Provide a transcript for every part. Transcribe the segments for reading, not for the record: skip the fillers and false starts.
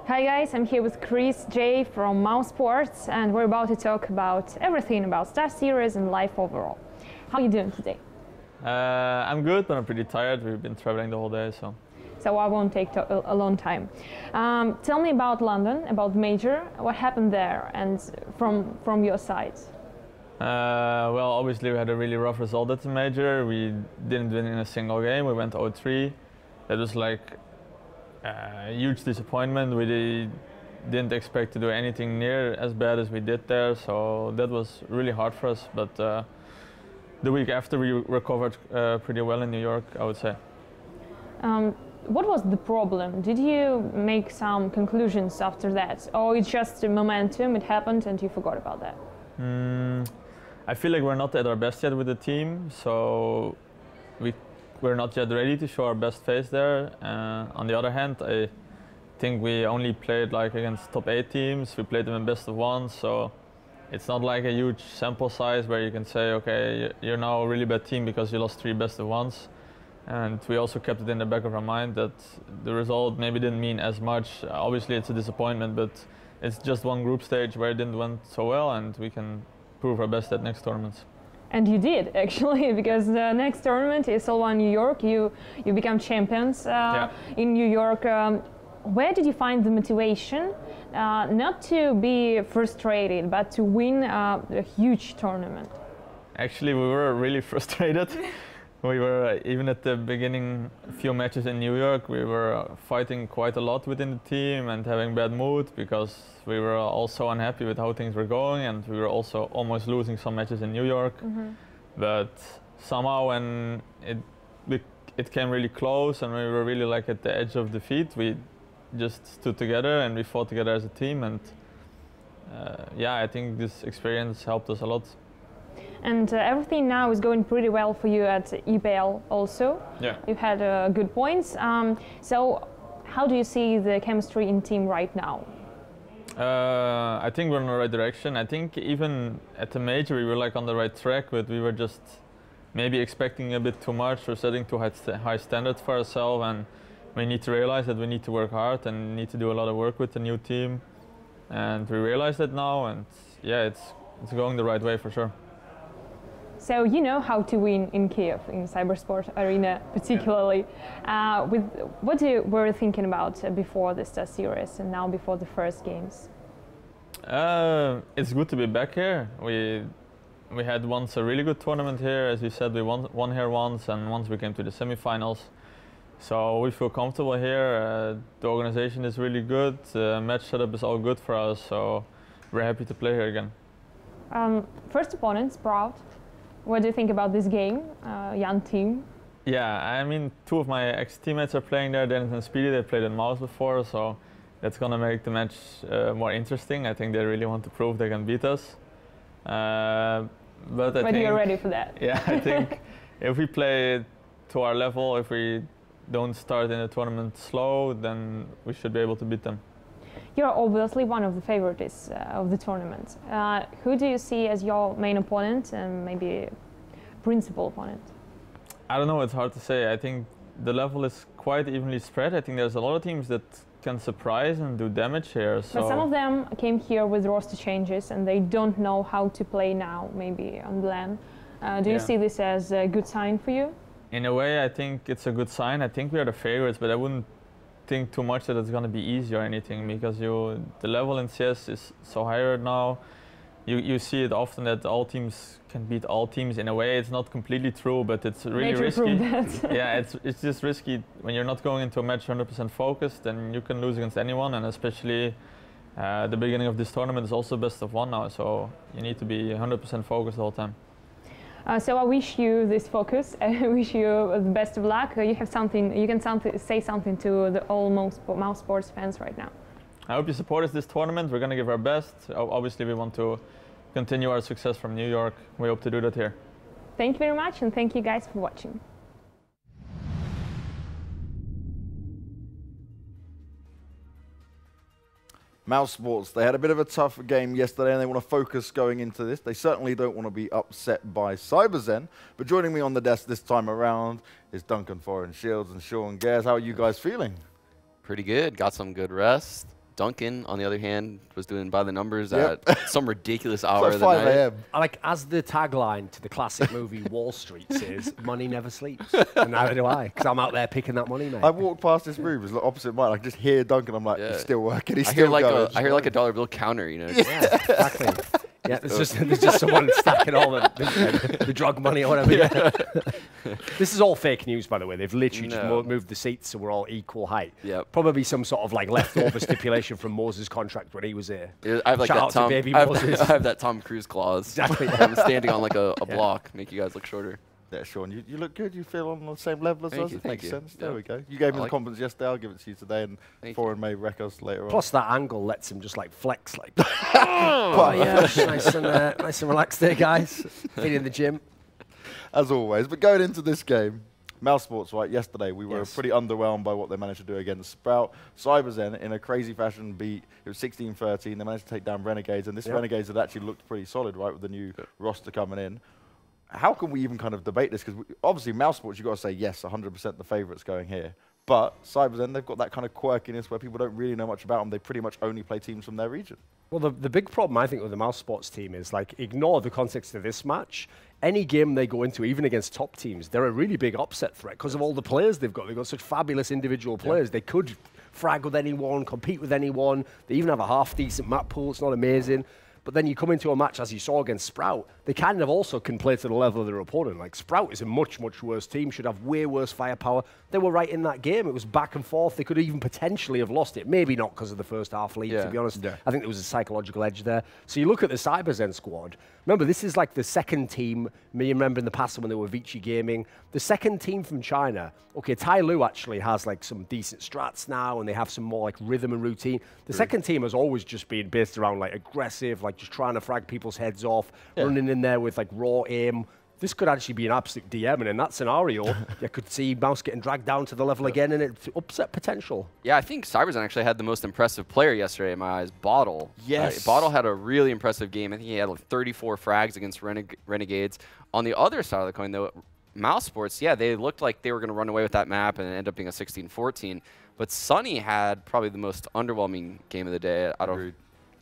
Hi guys, I'm here with Chris J from mousesports, and we're about to talk about everything about StarSeries and life overall. How are you doing today? I'm good, but I'm pretty tired. We've been traveling the whole day, so. So I won't take a long time. Tell me about London, about Major. What happened there, and from your side? Well, obviously we had a really rough result at the Major. We didn't win in a single game. We went 0-3. That was like a huge disappointment. We didn't expect to do anything near as bad as we did there, so that was really hard for us. But the week after we recovered pretty well in New York, I would say. What was the problem? Did you make some conclusions after that? Or it's just a momentum, it happened and you forgot about that? I feel like we're not at our best yet with the team, so we're not yet ready to show our best face there. On the other hand, I think we only played like against top 8 teams. We played them in best of 1, so it's not like a huge sample size where you can say, okay, you're now a really bad team because you lost 3 best of 1s. And we also kept it in the back of our mind that the result maybe didn't mean as much. Obviously it's a disappointment, but it's just one group stage where it didn't went so well, and we can prove our best at next tournaments. And you did, actually, because the next tournament is all in New York. You become champions in New York. Where did you find the motivation not to be frustrated, but to win a huge tournament? Actually, we were really frustrated. We were, even at the beginning, a few matches in New York, we were fighting quite a lot within the team and having bad mood because we were also unhappy with how things were going, and we were also almost losing some matches in New York. But somehow when it came really close and we were really like at the edge of defeat, we just stood together and we fought together as a team, and yeah, I think this experience helped us a lot. And everything now is going pretty well for you at EPL also. Yeah. You've had good points. So how do you see the chemistry in team right now? I think we're in the right direction. I think even at the Major we were like on the right track, but we were just maybe expecting a bit too much. We're setting too high standards for ourselves, and we need to realize that we need to work hard and need to do a lot of work with the new team. And we realize that now, and yeah, it's going the right way for sure. So you know how to win in Kiev, in CyberSport Arena particularly. With what were you thinking about before the StarSeries and now before the first games? It's good to be back here. We had once a really good tournament here. As you said, we won here once, and once we came to the semifinals. So we feel comfortable here. The organization is really good. The match setup is all good for us, so we're happy to play here again. First opponent, Sprout. What do you think about this game, young team? Yeah, I mean, 2 of my ex-teammates are playing there, Dennis and Speedy. They played in Mouse before, so that's going to make the match more interesting. I think they really want to prove they can beat us. But I think you're ready for that. Yeah, I think if we play to our level, if we don't start in the tournament slow, then we should be able to beat them. You're obviously one of the favorites of the tournament. Who do you see as your main opponent and maybe principal opponent? I don't know, it's hard to say. I think the level is quite evenly spread. I think there's a lot of teams that can surprise and do damage here. So. But some of them came here with roster changes and they don't know how to play now, maybe on LAN. Do you see this as a good sign for you? In a way, I think it's a good sign. I think we are the favorites, but I wouldn't think too much that it's going to be easy or anything, because the level in CS is so high right now. You see it often that all teams can beat all teams. In a way, it's not completely true, but it's really risky. Yeah, it's just risky when you're not going into a match 100% focused, then you can lose against anyone, and especially the beginning of this tournament is also best of 1 now, so you need to be 100% focused the whole time. So I wish you this focus. I wish you the best of luck. You have something. You can say something to the all mousesports fans right now. I hope you support us this tournament. We're going to give our best. Obviously, we want to continue our success from New York. We hope to do that here. Thank you very much, and thank you guys for watching. mousesports, they had a bit of a tough game yesterday and they want to focus going into this. They certainly don't want to be upset by CyberZen. But joining me on the desk this time around is Duncan Foreign Shields and Sean Gares. How are you guys feeling? Pretty good. Got some good rest. Duncan, on the other hand, was doing by the numbers at some ridiculous hour of the 5 night. a.m. Like, as the tagline to the classic movie Wall Street says, money never sleeps. And neither do I, because I'm out there picking that money, mate. I walked past this room, it's like opposite mine. I just hear Duncan. I'm like, he's still working. He's I hear still going. I hear like a dollar bill counter, you know. Yeah, exactly. Yeah, there's just someone stacking all the drug money or whatever. Yeah. This is all fake news, by the way. They've literally just moved the seats so we're all equal height. Yep. Probably some sort of like leftover stipulation from Moses' contract when he was here. I have like Shout that out to Tom. baby I Moses. have that Tom Cruise clause. Exactly. I'm standing on like a block, make you guys look shorter. Yeah, Sean, you look good. You feel on the same level as us. It makes sense. Yeah. There we go. You gave me the confidence yesterday. I'll give it to you today, and Foreign may wreck us later on. Plus, that angle lets him just like flex, like. Oh yeah, nice and relaxed there, guys. Been in the gym. As always, but going into this game, mousesports, right? Yesterday we were pretty underwhelmed by what they managed to do against Sprout. CyberZen, in a crazy fashion, beat. It was 16-13. They managed to take down Renegades, and this Renegades had actually looked pretty solid, right, with the new roster coming in. How can we even kind of debate this? Because obviously, mousesports, you've got to say, yes, 100% the favourites going here. But CyberZen, they've got that kind of quirkiness where people don't really know much about them. They pretty much only play teams from their region. Well, the big problem, I think, with the mousesports team is, like, ignore the context of this match. Any game they go into, even against top teams, they're a really big upset threat because of all the players they've got. They've got such fabulous individual players. They could frag with anyone, compete with anyone. They even have a half-decent map pool. It's not amazing. But then you come into a match, as you saw against Sprout, they kind of also can play to the level of their opponent. Like, Sprout is a much, much worse team, should have way worse firepower. They were right in that game. It was back and forth. They could even potentially have lost it. Maybe not because of the first half lead, to be honest. Yeah. I think there was a psychological edge there. So you look at the CyberZen squad. Remember, this is like the second team. Me remember in the past when they were Vici Gaming. The second team from China. Okay, Tai Lu actually has like some decent strats now, and they have some more like rhythm and routine. The second team has always just been based around like aggressive, like just trying to frag people's heads off, running in there with like raw aim. This could actually be an absolute DM, and in that scenario, you could see Mouse getting dragged down to the level again, and it's upset potential. Yeah, I think CyberZen actually had the most impressive player yesterday in my eyes, Bottle. Yes. Bottle had a really impressive game. I think he had like 34 frags against Renegades. On the other side of the coin, though, mousesports, yeah, they looked like they were going to run away with that map and end up being a 16-14. But Sunny had probably the most underwhelming game of the day.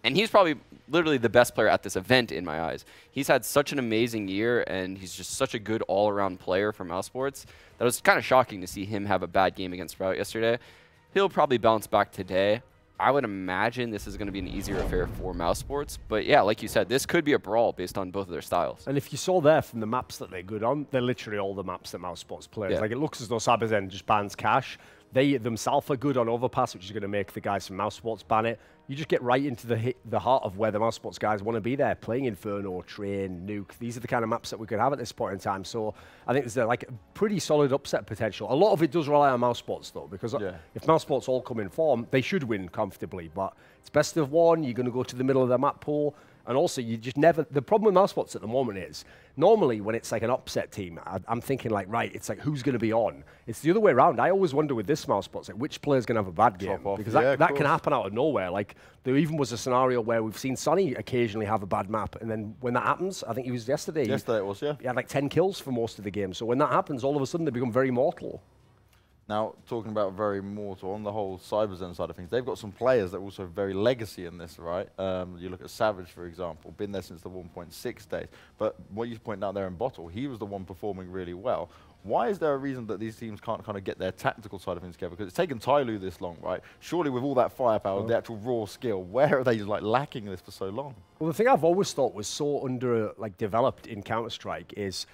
And he's probably literally the best player at this event in my eyes. He's had such an amazing year, and he's just such a good all-around player for mousesports that it was kind of shocking to see him have a bad game against Sprout yesterday. He'll probably bounce back today. I would imagine this is going to be an easier affair for mousesports. But yeah, like you said, this could be a brawl based on both of their styles. And if you saw there from the maps that they're good on, they're literally all the maps that mousesports plays. Yeah. Like, it looks as though CyberZen just bans cash. They themselves are good on overpass, which is going to make the guys from mousesports ban it. You just get right into the heart of where the mousesports guys want to be there, playing Inferno, Train, Nuke. These are the kind of maps that we could have at this point in time. So I think there's like a pretty solid upset potential. A lot of it does rely on mousesports, though, because if mousesports all come in form, they should win comfortably. But it's best of one. You're going to go to the middle of the map pool. And also, you just never... The problem with mousesports at the moment is, normally when it's like an upset team, I'm thinking like, right, it's like, who's going to be on? It's the other way around. I always wonder with this mousesports, like, which player's going to have a bad game? Because that can happen out of nowhere. Like, there even was a scenario where we've seen Sonny occasionally have a bad map, and then when that happens, I think it was yesterday. Yesterday it was, yeah. He had like 10 kills for most of the game. So when that happens, all of a sudden they become very mortal. Now, talking about very mortal, on the whole CyberZen side of things, they've got some players that are also very legacy in this, right? You look at Savage, for example, been there since the 1.6 days. But what you point out there in Bottle, he was the one performing really well. Why is there a reason that these teams can't kind of get their tactical side of things together? Because it's taken Tai Lu this long, right? Surely with all that firepower, the actual raw skill, where are they like lacking this for so long? Well, the thing I've always thought was so developed in Counter-Strike is,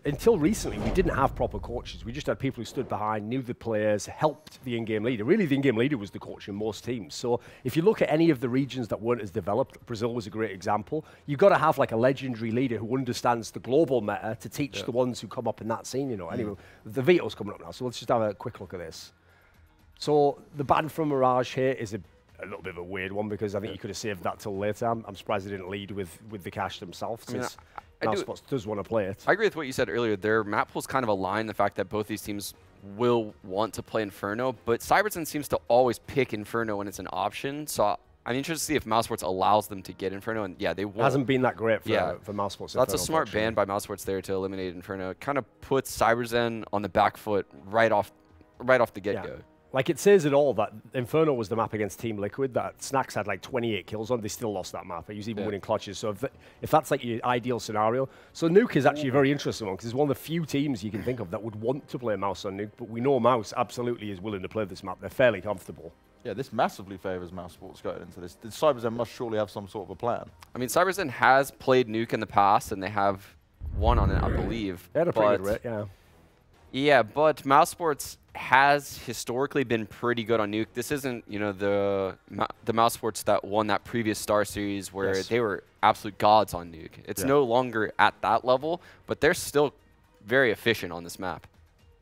until recently, we didn't have proper coaches. We just had people who stood behind, knew the players, helped the in-game leader. Really, the in-game leader was the coach in most teams. So if you look at any of the regions that weren't as developed, Brazil was a great example, you've got to have like a legendary leader who understands the global meta to teach the ones who come up in that scene, you know. Anyway, the veto's coming up now, so let's just have a quick look at this. So the ban from Mirage here is a little bit of a weird one, because I think you could have saved that till later. I'm surprised they didn't lead with the cash themselves, since mousesports does want to play it. I agree with what you said earlier. Their map pools kind of align the fact that both these teams will want to play Inferno, but CyberZen seems to always pick Inferno when it's an option. So I'm interested to see if mousesports allows them to get Inferno, and yeah, they won't. Hasn't been that great for mousesports. So that's a smart ban by mousesports there to eliminate Inferno. It kind of puts CyberZen on the back foot right off the get-go. Like, it says it all that Inferno was the map against Team Liquid that Snacks had like 28 kills on. They still lost that map. He was even winning clutches. So if that's like your ideal scenario. So Nuke is actually a very interesting one because it's one of the few teams you can think of that would want to play Mouse on Nuke. But we know Mouse absolutely is willing to play this map. They're fairly comfortable. Yeah, this massively favors mousesports going into this. CyberZen must surely have some sort of a plan. I mean, CyberZen has played Nuke in the past, and they have won on it, I believe. They had a pretty good rate, yeah. Yeah, but mousesports has historically been pretty good on Nuke. This isn't, you know, the mousesports that won that previous StarSeries where they were absolute gods on Nuke. It's no longer at that level, but they're still very efficient on this map.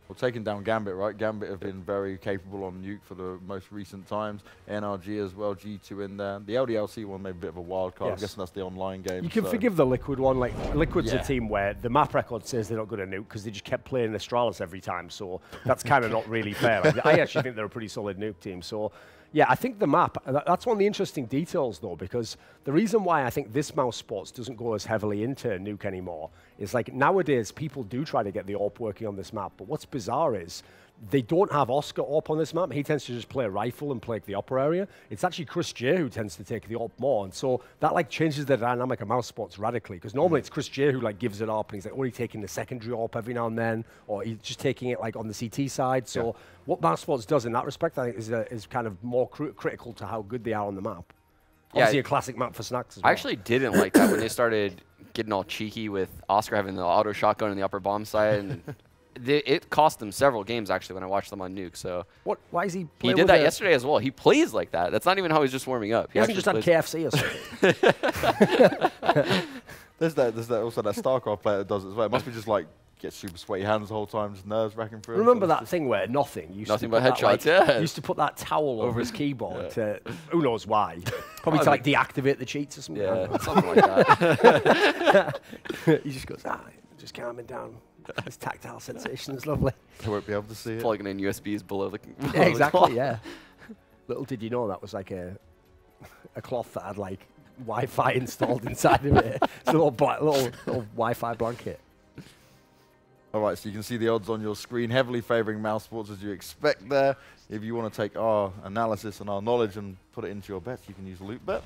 Well, taking down Gambit, right? Gambit have been very capable on Nuke for the most recent times. NRG as well, G2 in there. The LDLC one made a bit of a wild card. I'm guessing that's the online game. You can forgive the Liquid one. Like, Liquid's a team where the map record says they're not good at Nuke because they just kept playing Astralis every time. So that's kind of not really fair. Like, I actually think they're a pretty solid Nuke team. So yeah, I think the map, that's one of the interesting details though, because the reason why I think this mousesports doesn't go as heavily into Nuke anymore is like nowadays people do try to get the AWP working on this map, but what's bizarre is they don't have Oscar AWP on this map. He tends to just play a rifle and play the upper area. It's actually Chris J who tends to take the AWP more, and so that like changes the dynamic of mousesports radically, because normally it's Chris J who like gives it up, and he's like only taking the secondary AWP every now and then, or he's just taking it like on the CT side. So what mousesports does in that respect, I think, is kind of more critical to how good they are on the map. Obviously a classic map for Snacks as well. I actually didn't like that when they started getting all cheeky with Oscar having the auto shotgun in the upper bomb side. And it cost them several games, actually, when I watched them on Nuke. So why is he He did that yesterday as well. He plays like that. That's not even how he's just warming up. He hasn't just had KFC or something. There's also that StarCraft player that does it as well. It must be just like, get super sweaty hands the whole time, just nerves racking through. Remember that thing where nothing but headshots, used to put that towel over his keyboard to, who knows why, probably to like deactivate the cheats or something. Yeah, something like that. He just goes, just calming down. This tactile sensation is lovely. They won't be able to see it. Plugging in USBs below the exactly, yeah. Little did you know that was like a cloth that had like Wi-Fi installed inside of it. It's a little Wi-Fi blanket. All right, so you can see the odds on your screen, heavily favoring mousesports as you expect there. If you want to take our analysis and our knowledge and put it into your bets, you can use Loot Bet.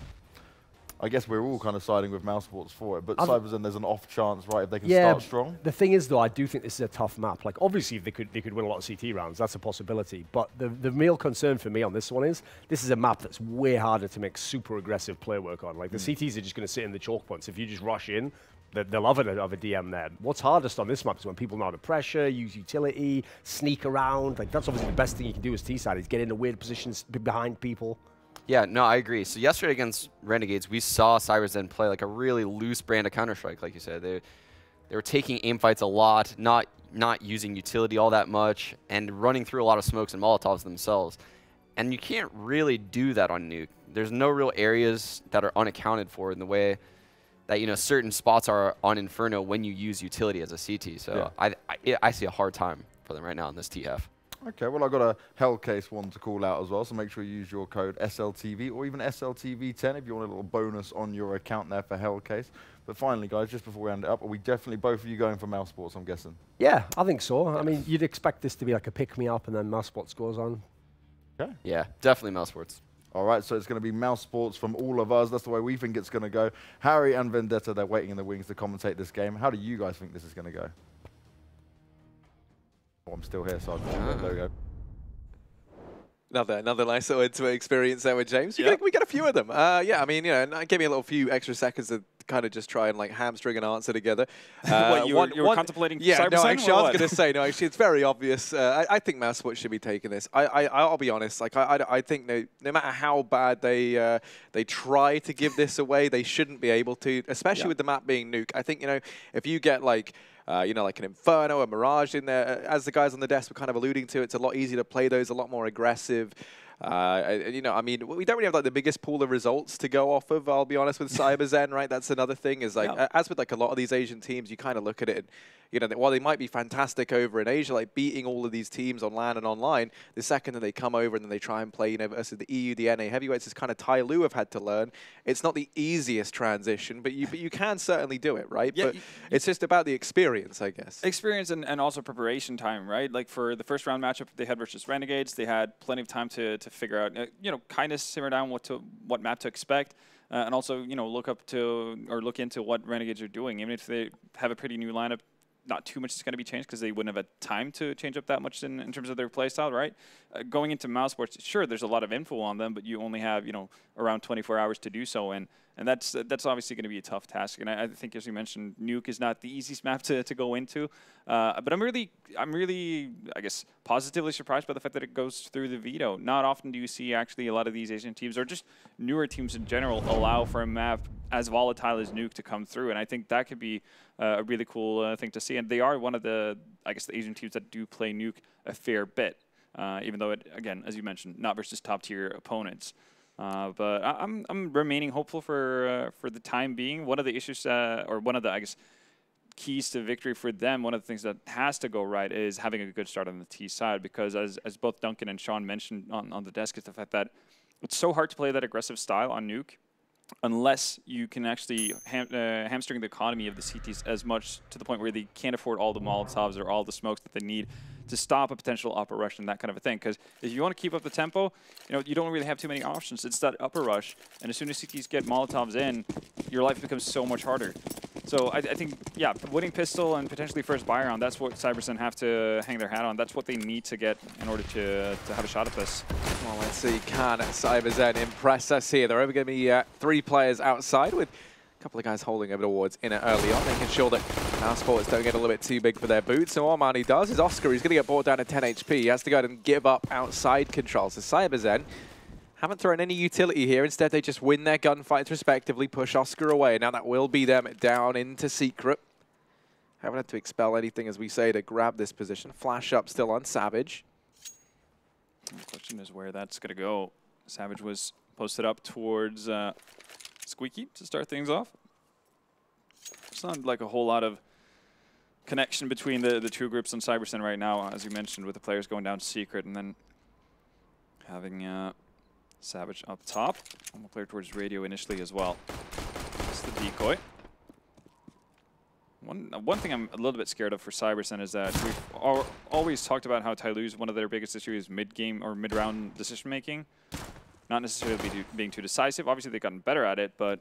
I guess we're all kind of siding with mousesports for it, but CyberZen, there's an off chance, right, if they can start strong. The thing is, though, I do think this is a tough map. Like, obviously, if they could win a lot of CT rounds, that's a possibility. But the real concern for me on this one is, this is a map that's way harder to make super aggressive play work on. Like, the CTs are just going to sit in the choke points. If you just rush in, they'll love it of a DM there. What's hardest on this map is when people know how to pressure, use utility, sneak around. Like, that's obviously the best thing you can do as T-side, is get into weird positions behind people. Yeah, no, I agree. So yesterday against Renegades, we saw CyberZen play like a really loose brand of Counter-Strike, like you said. They were taking aim fights a lot, not using utility all that much, and running through a lot of smokes and Molotovs themselves. And you can't really do that on Nuke. There's no real areas that are unaccounted for in the way that, you know, certain spots are on Inferno when you use utility as a CT. So I see a hard time for them right now in this TF. Okay, well, I've got a Hellcase one to call out as well, so make sure you use your code SLTV or even SLTV10 if you want a little bonus on your account there for Hellcase. But finally, guys, just before we end it up, are we definitely, both of you, going for mousesports, I'm guessing? Yeah, I think so. I mean, you'd expect this to be like a pick-me-up and then mousesports goes on. Okay. Yeah, definitely mousesports. All right, so it's going to be mousesports from all of us. That's the way we think it's going to go. Harry and Vendetta, they're waiting in the wings to commentate this game. How do you guys think this is going to go? Oh, I'm still here, so there we go. Another nice little intimate experience there with James. We get a few of them. Yeah, I mean, you know, it gave me a little few extra seconds to kind of just try and like hamstring an answer together. What, you were contemplating CyberZen? No, actually, I was going to say, no, actually, it's very obvious. I think mousesports should be taking this. I'll be honest. Like, I think no matter how bad they try to give this away, they shouldn't be able to, especially with the map being Nuke. I think, you know, if you get like, you know, like an Inferno, a Mirage in there, as the guys on the desk were kind of alluding to, it's a lot easier to play those, a lot more aggressive. You know, I mean, we don't really have like the biggest pool of results to go off of, I'll be honest, with CyberZen, right? That's another thing, is like, as with like a lot of these Asian teams, you kind of look at it and, you know, while they might be fantastic over in Asia, like beating all of these teams on LAN and online, the second that they come over and then they try and play, you know, versus the EU, the NA heavyweights, is kind of Tai Lu have had to learn. It's not the easiest transition, but you can certainly do it, right? Yeah, but it's just about the experience, I guess. Experience and also preparation time, right? Like for the first round matchup they had versus Renegades, they had plenty of time to figure out, you know, kind of simmer down what map to expect. And also, you know, look into what Renegades are doing. Even if they have a pretty new lineup, not too much is going to be changed because they wouldn't have had time to change up that much in terms of their playstyle, right? Going into mousesports, sure, there's a lot of info on them, but you only have, you know, around 24 hours to do so, and that's obviously going to be a tough task. And I think, as you mentioned, Nuke is not the easiest map to go into. But I'm really, I guess, positively surprised by the fact that it goes through the veto. Not often do you see actually a lot of these Asian teams, or just newer teams in general, allow for a map as volatile as Nuke to come through. And I think that could be a really cool thing to see. And they are one of the, I guess, the Asian teams that do play Nuke a fair bit, even though it, again, as you mentioned, not versus top-tier opponents. But I'm remaining hopeful for the time being. One of the issues, or one of the, I guess, keys to victory for them, one of the things that has to go right is having a good start on the T side, because as both Duncan and Sean mentioned on the desk, is the fact that it's so hard to play that aggressive style on Nuke unless you can actually hamstring the economy of the CTs as much to the point where they can't afford all the Molotovs or all the smokes that they need to stop a potential upper rush and that kind of a thing. Because if you want to keep up the tempo, you know, you don't really have too many options. It's that upper rush, and as soon as CTs get Molotovs in, your life becomes so much harder. So I think, yeah, winning pistol and potentially first buy round, that's what CyberZen have to hang their hat on. That's what they need to get in order to have a shot at this. Well, let's see, can CyberZen impress us here? There are going to be 3 players outside with a couple of guys holding over towards in it early on, making sure that mousesports don't get a little bit too big for their boots. So what Armani does is Oscar, he's going to get brought down to 10 HP. He has to go ahead and give up outside control. So CyberZen haven't thrown any utility here. Instead, they just win their gunfights respectively, push Oscar away. Now that will be them down into Secret. Haven't had to expel anything, as we say, to grab this position. Flash up still on Savage. The question is where that's going to go. Savage was posted up towards Squeaky to start things off. It's not like a whole lot of connection between the two groups on CyberZen right now, as you mentioned, with the players going down to Secret and then having Savage up top. And we'll play towards Radio initially as well. That's the decoy. One thing I'm a little bit scared of for CyberZen is that we've always talked about how Tai Lu's one of their biggest issues is mid-game or mid-round decision-making. Not necessarily being too decisive. Obviously, they've gotten better at it, but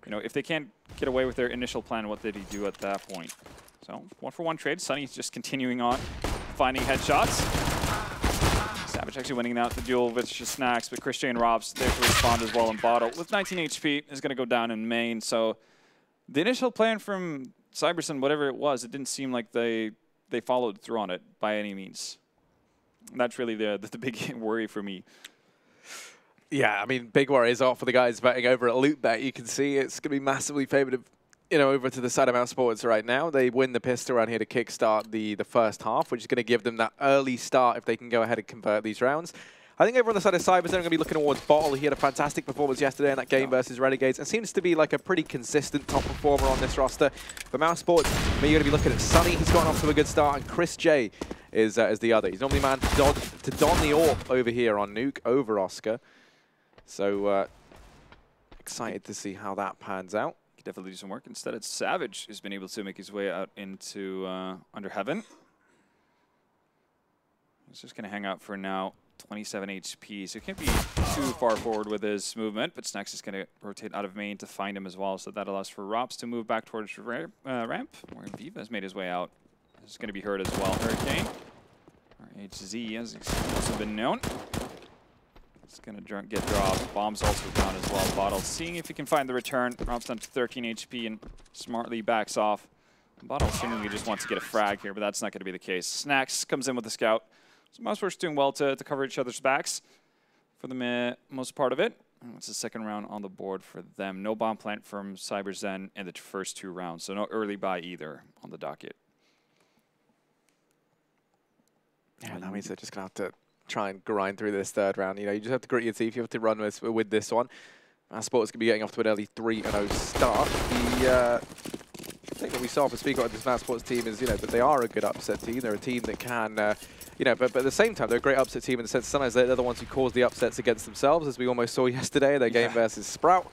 you know, if they can't get away with their initial plan, what did he do at that point? So, 1-for-1 trade. Sunny's just continuing on, finding headshots. Savage actually winning out the duel with Snacks, but Christian Robs there to respond as well, and Bottle with 19 HP is going to go down in main. So, the initial plan from CyberZen, whatever it was, it didn't seem like they followed through on it by any means. And that's really the big worry for me. Yeah, I mean, big worries are for the guys betting over at LootBet. You can see it's going to be massively favored, you know, over to the side of mousesports right now. They win the pistol round here to kickstart the first half, which is going to give them that early start if they can go ahead and convert these rounds. I think over on the side of CyberZen, I'm going to be looking towards Bottle. He had a fantastic performance yesterday in that game versus Renegades, and seems to be like a pretty consistent top performer on this roster. For mousesports, you're going to be looking at Sunny. He's gotten off to a good start, and Chris J is the other. He's normally man to don the AWP over here on Nuke over Oscar. So excited to see how that pans out. Could definitely do some work. Instead, it's Savage who's been able to make his way out into Under Heaven. He's just going to hang out for now. 27 HP, so he can't be too far forward with his movement, but Snacks is going to rotate out of main to find him as well, so that allows for Rops to move back towards ramp, where Viva has made his way out. This is going to be hurt as well. Hurricane, or HZ, as he's also been known. It's going to get dropped. Bomb's also down as well. Bottle seeing if he can find the return. Rops down to 13 HP and smartly backs off. Bottle seemingly just wants to get a frag here, but that's not going to be the case. Snacks comes in with the scout. So mousesports doing well to cover each other's backs for the most part of it. And it's the second round on the board for them. No bomb plant from CyberZen in the first 2 rounds, so no early buy either on the docket. Yeah, that means they're just going to have to try and grind through this third round. You know, you just have to grit your teeth. You have to run with this one. Mousesports going to be getting off to an early 3-0 start. The thing that we saw for Speaker on this mousesports team is, that they are a good upset team. They're a team that can, but at the same time, they're a great upset team in the sense sometimes they're the ones who cause the upsets against themselves, as we almost saw yesterday in their game versus Sprout.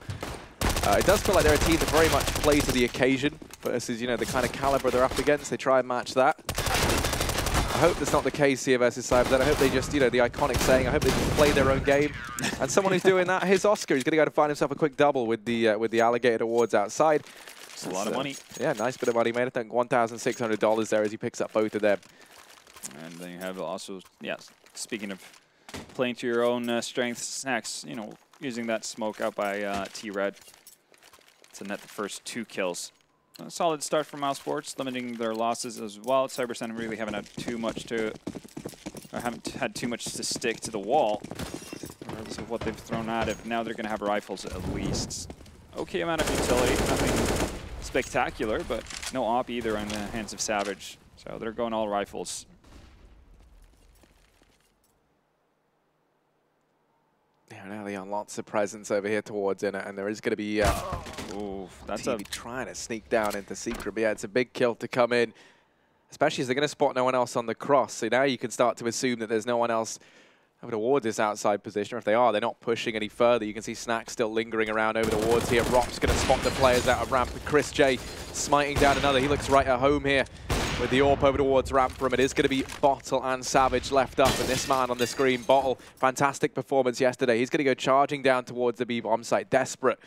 It does feel like they're a team that very much play to the occasion versus, the kind of caliber they're up against. They try and match that. I hope that's not the case here versus CyberZen. I hope they just, the iconic saying, I hope they just play their own game. And someone who's doing that, here's Oscar. He's going to go to find himself a quick double with the Alligator Awards outside. It's a lot of money. Yeah, nice bit of money made. I think $1,600 there as he picks up both of them. And then you have also, speaking of playing to your own strengths, Snacks, using that smoke out by T-Red to net the first 2 kills. A solid start for mousesports, limiting their losses as well. CyberZen really haven't had too much to stick to the wall, regardless of what they've thrown at it. Now they're going to have rifles at least. Okay amount of utility, nothing spectacular, but no op either in the hands of Savage. So they're going all rifles. Yeah, now Leon, lots of presence over here towards Inner, and there is going to be that's TV trying to sneak down into Secret. But yeah, it's a big kill to come in, especially as they're going to spot no one else on the cross. So now you can start to assume that there's no one else over toward this outside position. Or if they are, they're not pushing any further. You can see Snack still lingering around over towards here. Rop's going to spot the players out of ramp. Chris J smiting down another. He looks right at home here with the AWP over towards ramp for him. It is going to be Bottle and Savage left up, and this man on the screen, Bottle, fantastic performance yesterday. He's going to go charging down towards the B-bomb site, desperate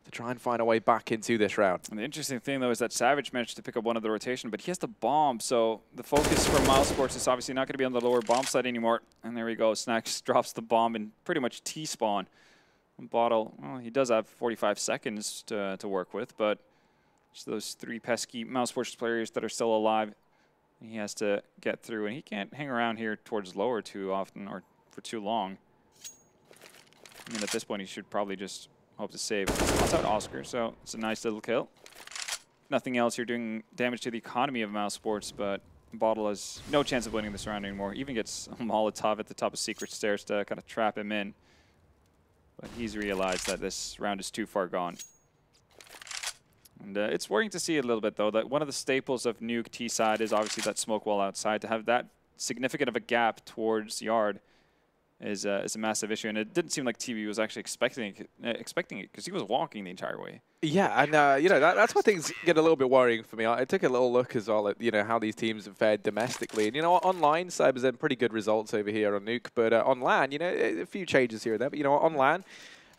to try and find a way back into this round. And the interesting thing, though, is that Savage managed to pick up one of the rotation, but he has the bomb, so the focus for mousesports is obviously not going to be on the lower bomb site anymore. And there we go. Snacks drops the bomb and pretty much T-spawn. Bottle, well, he does have 45 seconds to work with, but just those 3 pesky mousesports players that are still alive, he has to get through, and he can't hang around here towards lower too often or for too long. I mean, at this point, he should probably just hope to save. Spots out Oscar, so it's a nice little kill. Nothing else, you're doing damage to the economy of mousesports, but Bottle has no chance of winning this round anymore. Even gets a Molotov at the top of Secret Stairs to kind of trap him in. But he's realized that this round is too far gone. And it's worrying to see a little bit, though, that one of the staples of nuke T-side is obviously that smoke wall outside. To have that significant of a gap towards yard is a massive issue. And it didn't seem like TV was actually expecting it because he was walking the entire way. Yeah, and that's where things get a little bit worrying for me. I took a little look as well at how these teams have fared domestically, and online CyberZen pretty good results over here on nuke, but on LAN a few changes here and there. But on LAN,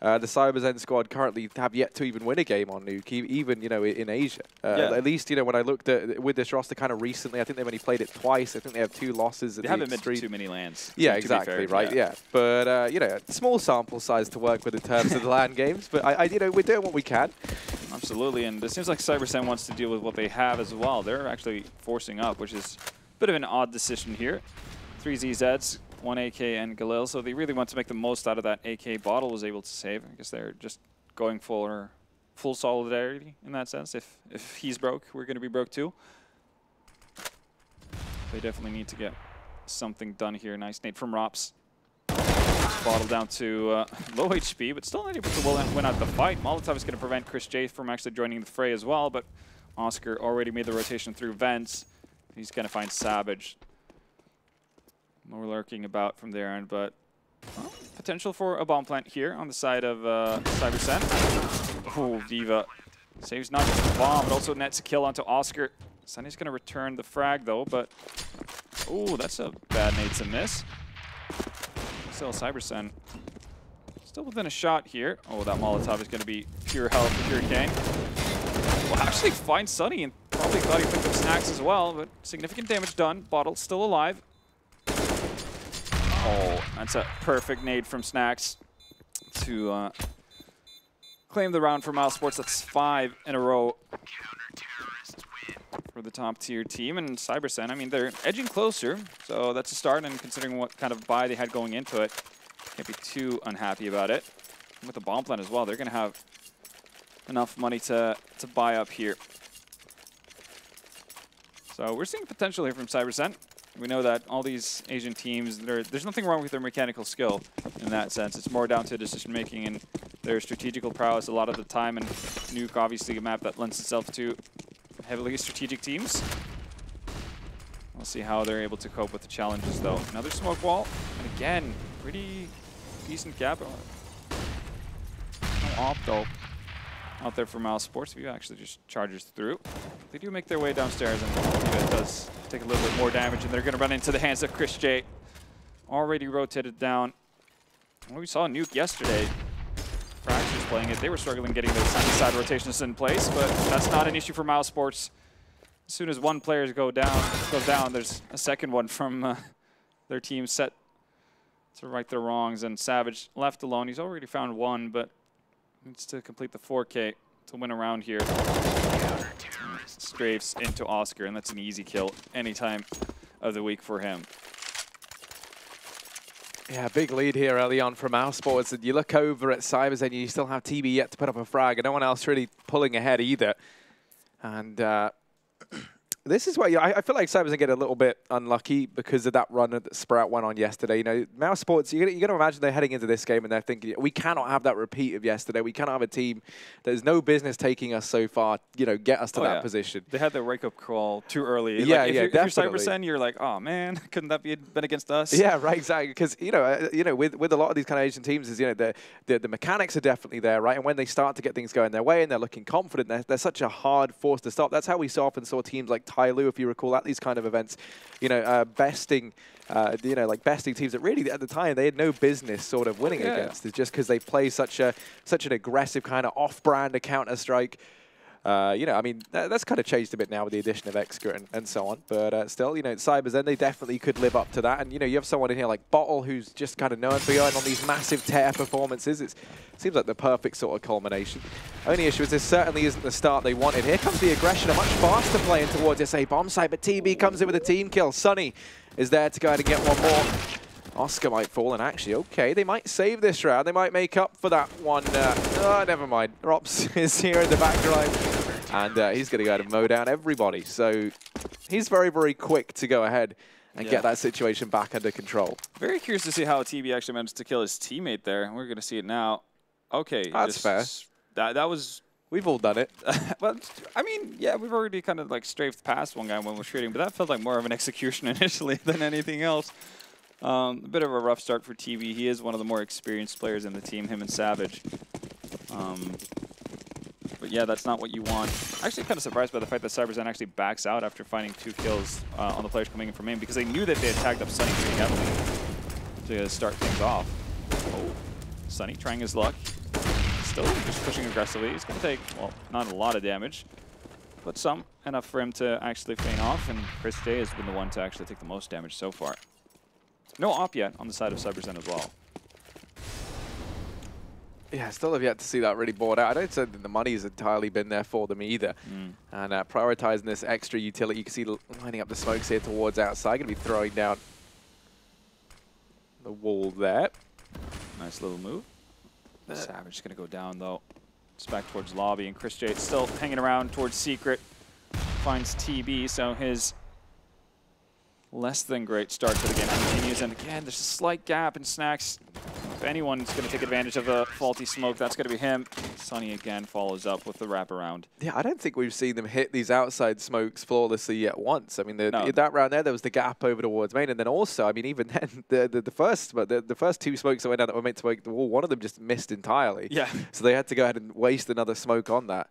the CyberZen squad currently have yet to even win a game on nuke, even in Asia. At least when I looked at with this roster kind of recently, I think they've only played it twice. I think they have 2 losses. They haven't been to too many LANs. Yeah, exactly, right. Yeah, but small sample size to work with in terms of the LAN games. But we're doing what we can. Absolutely, and it seems like CyberZen wants to deal with what they have as well. They're actually forcing up, which is a bit of an odd decision here. 3 ZZs. 1 AK and Galil, so they really want to make the most out of that AK. Bottle was able to save. I guess they're just going for full solidarity in that sense. If he's broke, we're going to be broke too. They definitely need to get something done here. Nice nade from Rops. Bottle down to low HP, but still not able to win out the fight. Molotov is going to prevent Chris J from actually joining the fray as well, but Oscar already made the rotation through vents. He's going to find Savage. More lurking about from their end, but potential for a bomb plant here on the side of CyberZen. Oh, Diva saves not just the bomb, but also nets a kill onto Oscar. Sunny's going to return the frag, though, but oh, that's a bad nade to miss. Still, CyberZen still within a shot here. Oh, that Molotov is going to be pure hell for Hurricane. Well, actually find Sunny, and probably thought he picked up Snacks as well, but significant damage done. Bottle still alive. Oh, that's a perfect nade from Snacks to claim the round for mousesports. That's 5 in a row for the top tier team. And CyberZen, I mean, they're edging closer, so that's a start. And considering what kind of buy they had going into it, can't be too unhappy about it. And with the bomb plant as well, they're going to have enough money to buy up here. So we're seeing potential here from CyberZen. We know that all these Asian teams, there's nothing wrong with their mechanical skill in that sense. It's more down to decision-making and their strategical prowess a lot of the time. And nuke, obviously, a map that lends itself to heavily strategic teams. We'll see how they're able to cope with the challenges, though. Another smoke wall, and again, pretty decent gap. No op, though, out there for mousesports. View actually just charges through. They do make their way downstairs, and it does take a little bit more damage, and they're going to run into the hands of Chris J. Already rotated down. Well, we saw Nuke yesterday. Fractures playing it. They were struggling getting those side rotations in place, but that's not an issue for mousesports. As soon as one player goes down, there's a second one from their team set to right their wrongs. And Savage left alone. He's already found one, but needs to complete the 4K to win around here. Strafes into Oscar, and that's an easy kill any time of the week for him. Yeah, big lead here early on from mousesports. And you look over at CyberZen, you still have TB yet to put up a frag, and no one else really pulling ahead either. And this is where I feel like CyberZen get a little bit unlucky because of that run that Sprout went on yesterday. You know, mousesports, you're going to imagine they're heading into this game and they're thinking, we cannot have that repeat of yesterday. We cannot have a team there's no business taking us so far, you know, get us to that position. They had the wake-up call too early. Yeah, like, if yeah, you're CyberZen, you're like, oh man, couldn't that been against us? Yeah, right, exactly. Because you know, with a lot of these kind of Asian teams, is the mechanics are definitely there, right? And when they start to get things going their way and they're looking confident, they're such a hard force to stop. That's how we so often saw teams like Tyloo, if you recall, at these kind of events, you know, besting teams that really at the time they had no business sort of winning against. It's just because they play such an aggressive kind of off-brand Counter-Strike. You know, I mean, that's kind of changed a bit now with the addition of Executor and so on. But still, you know, CyberZen, they definitely could live up to that. And, you know, you have someone in here like Bottle who's just kind of known for going on these massive tear performances. It seems like the perfect sort of culmination. Only issue is this certainly isn't the start they wanted. Here comes the aggression, a much faster play in towards SA bomb site, but TB comes in with a team kill. Sunny is there to go ahead and get one more. Oscar might fall, and actually, okay, they might save this round. They might make up for that one. Never mind. Rops is here in the background, and he's going to go ahead and mow down everybody. So he's very, very quick to go ahead and get that situation back under control. Very curious to see how TB actually managed to kill his teammate there. We're going to see it now. Okay. That's fair. That was... We've all done it. Well, I mean, yeah, we've already kind of like strafed past one guy when we're shooting, but that felt like more of an execution initially than anything else. A bit of a rough start for TV. He is one of the more experienced players in the team, him and Savage. But yeah, that's not what you want. Actually kind of surprised by the fact that CyberZen actually backs out after finding 2 kills on the players coming in from main, because they knew that they had tagged up Sunny pretty heavily to start things off. Oh, Sunny trying his luck. Still just pushing aggressively. He's going to take, well, not a lot of damage, but some. Enough for him to actually feint off, and Chris J has been the one to actually take the most damage so far. No op yet on the side of CyberZen as well. Yeah, still have yet to see that really bored out. I don't think the money's entirely been there for them either. And prioritizing this extra utility, you can see lining up the smokes here towards outside. Going to be throwing down the wall there. Nice little move. Savage is going to go down, though. It's back towards lobby, and Chris J still hanging around towards secret. Finds TB, so his less than great start to the game continues. And again, there's a slight gap in Snacks. If anyone's going to take advantage of a faulty smoke, that's going to be him. Sunny again follows up with the wraparound. Yeah, I don't think we've seen them hit these outside smokes flawlessly yet once. I mean, that round there was the gap over towards main, and then also, I mean, even then, the first 2 smokes that went down that were meant to make the wall, one of them just missed entirely. Yeah. So they had to go ahead and waste another smoke on that.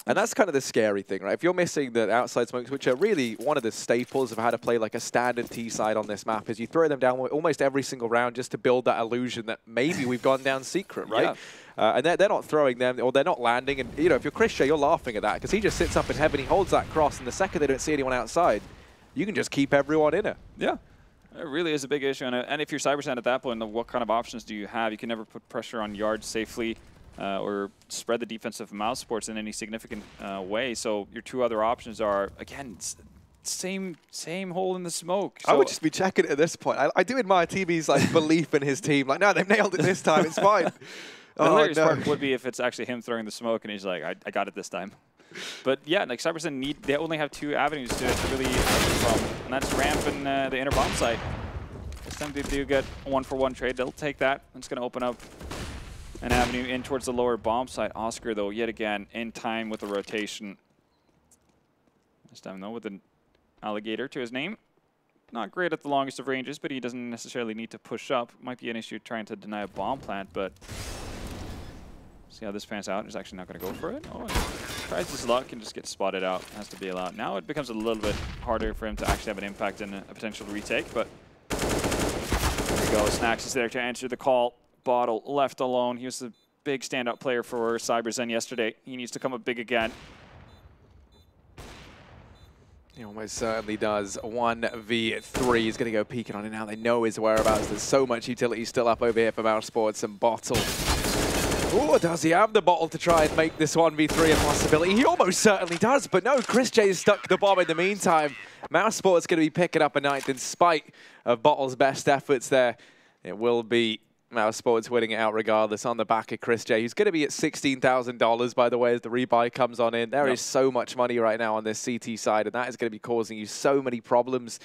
And that's kind of the scary thing, right? If you're missing the outside smokes, which are really one of the staples of how to play like a standard T-side on this map, is you throw them down almost every single round just to build that illusion that maybe we've gone down secret, right? Yeah. And they're not throwing them, or they're not landing. And, you know, if you're Chris J, you're laughing at that, because he just sits up in heaven, he holds that cross, and the second they don't see anyone outside, you can just keep everyone in it. Yeah. It really is a big issue. And if you're CyberZen at that point, what kind of options do you have? You can never put pressure on Yard safely. Or spread the defensive mousesports in any significant way. So your 2 other options are, again, same hole in the smoke. So I would just be checking it at this point. I do admire TB's like belief in his team. Like, no, they've nailed it this time. It's fine. The hilarious part would be if it's actually him throwing the smoke and he's like, I got it this time. But yeah, like CyberZen they only have 2 avenues to really from, and that's ramp and the inner bomb site. This time they do get a 1-for-1 trade. They'll take that. It's going to open up an avenue in towards the lower bomb site. Oscar, though, yet again, in time with the rotation. This time, though, with an alligator to his name. Not great at the longest of ranges, but he doesn't necessarily need to push up. Might be an issue trying to deny a bomb plant, but see how this pans out. He's actually not going to go for it. Oh, he tries his luck and just gets spotted out. Has to bail out. Now it becomes a little bit harder for him to actually have an impact and a potential retake, but there we go. Snacks is there to answer the call. Bottle left alone. He was the big standout player for CyberZen yesterday. He needs to come up big again. He almost certainly does. 1v3. He's going to go peeking on it now. They know his whereabouts. There's so much utility still up over here for mousesports and Bottle. Oh, does he have the Bottle to try and make this 1v3 a possibility? He almost certainly does, but no, Chris J stuck the bomb in the meantime. mousesports going to be picking up a 9th in spite of Bottle's best efforts there. It will be mousesports winning it out regardless on the back of Chris J, who's going to be at $16,000, by the way, as the rebuy comes on in. There is so much money right now on this CT side, and that is going to be causing you so many problems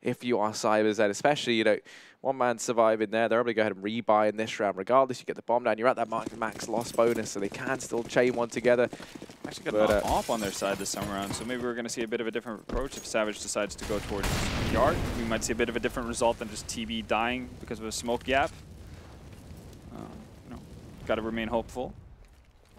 if you are CyberZen, especially, you know, one man surviving there. They're able to go ahead and rebuy in this round. Regardless, you get the bomb down. You're at that max loss bonus, so they can still chain one together. Actually got an off on their side this time around, so maybe we're going to see a bit of a different approach if Savage decides to go towards Yard. We might see a bit of a different result than just TB dying because of a smoke gap. Got to remain hopeful.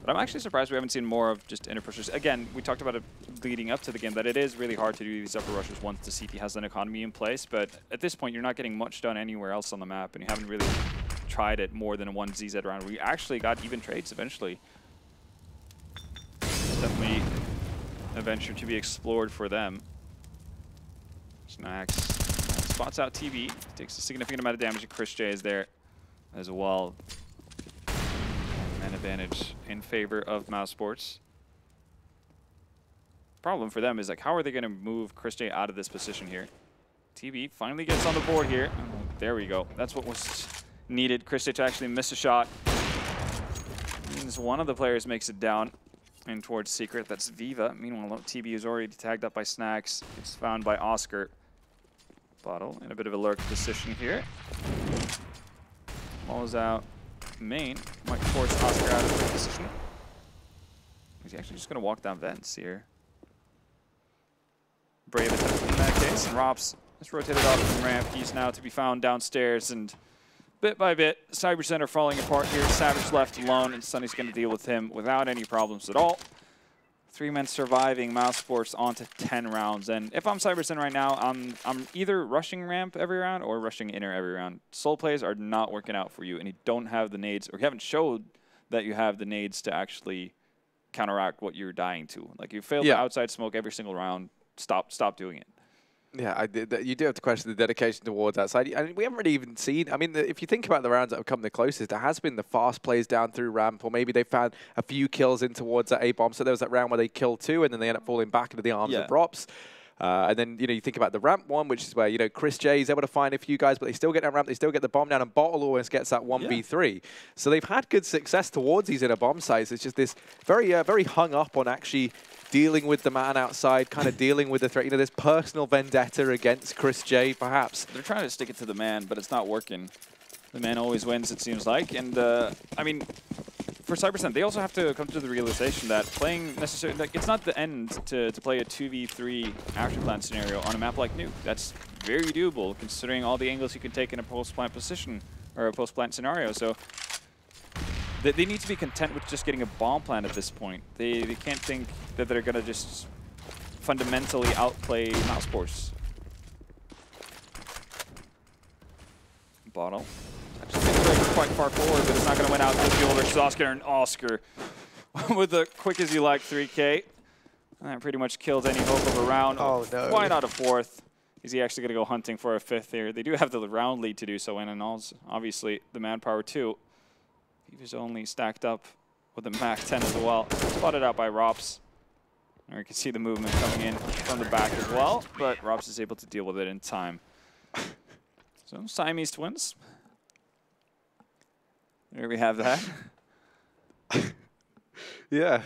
But I'm actually surprised we haven't seen more of just inner pushers. Again, we talked about it leading up to the game, that it is really hard to do these upper rushes once the CT has an economy in place. But at this point, you're not getting much done anywhere else on the map, and you haven't really tried it more than one ZZ round. We actually got even trades eventually. It's definitely a venture to be explored for them. Snacks spots out TB. Takes a significant amount of damage, and Chris J is there as well. An advantage in favor of mousesports. Problem for them is, like, how are they going to move Chris J out of this position here? TB finally gets on the board here. Oh, there we go. That's what was needed. Chris J to actually miss a shot. Means one of the players makes it down and towards Secret. That's Viva. Meanwhile, TB is already tagged up by Snacks. It's found by Oscar. Bottle in a bit of a lurk position here. Ball is out. Main might force Oscar out of the position. He's actually just going to walk down vents here. Brave attempt in that case, and Rops has rotated off from ramp. He's now to be found downstairs, and bit by bit, CyberZen are falling apart here. Savage left alone, and Sunny's going to deal with him without any problems at all. 3 men surviving mousesports onto 10 rounds. And if I'm CyberZen right now, I'm either rushing ramp every round or rushing inner every round. Soul plays are not working out for you, and you don't have the nades, or you haven't showed that you have the nades to actually counteract what you're dying to. Like, you failed the outside smoke every single round. Stop doing it. Yeah, you do have to question the dedication towards that side. And we haven't really even seen, I mean, if you think about the rounds that have come the closest, there has been the fast plays down through ramp, or maybe they found a few kills in towards that A-bomb. So there was that round where they killed 2, and then they end up falling back into the arms of Props. And then, you know, you think about the ramp one, which is where, you know, Chris J is able to find a few guys, but they still get down ramp, they still get the bomb down, and Bottle always gets that 1v3. So they've had good success towards these inner bomb sites. It's just this very, very hung up on actually dealing with the man outside, kind of dealing with the threat. You know, this personal vendetta against Chris J, perhaps. They're trying to stick it to the man, but it's not working. The man always wins, it seems like. And, I mean, for CyberZen, they also have to come to the realization that playing necessarily, like, it's not the end to play a 2v3 action plan scenario on a map like Nuke. That's very doable, considering all the angles you can take in a post-plant position, or a post-plant scenario. So they need to be content with just getting a bomb plant at this point. They can't think that they're going to just fundamentally outplay mousesports. Bottle. Actually, quite far forward, but it's not going to win out the duel versus Oscar. And Oscar, with the quick as you like 3K, that pretty much kills any hope of a round. Oh, no. Why not a 4th? Is he actually going to go hunting for a 5th here? They do have the round lead to do so, and also, obviously, the manpower too. He was only stacked up with a Mac 10 as well. Spotted out by Rops. And you can see the movement coming in from the back as well, but Rops is able to deal with it in time. So, Siamese twins. There we have that. Yeah.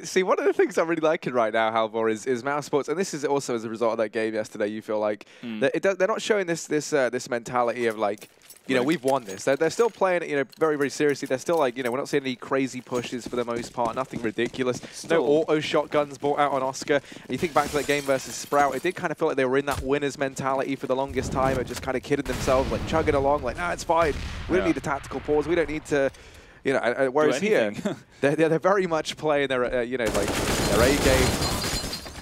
See, one of the things I'm really liking right now, Halvor, is mousesports, and this is also as a result of that game yesterday. You feel like they're not showing this mentality of, like, you know, we've won this. They're still playing it, you know, very, very seriously. They're still like, you know, we're not seeing any crazy pushes for the most part, nothing ridiculous. No auto shotguns brought out on Oscar. And you think back to that game versus Sprout, it did kind of feel like they were in that winner's mentality for the longest time and just kind of kidding themselves, like chugging along, like, nah, it's fine. We don't need a tactical pause. We don't need to, you know, whereas here, they're very much playing their, you know, like their A game.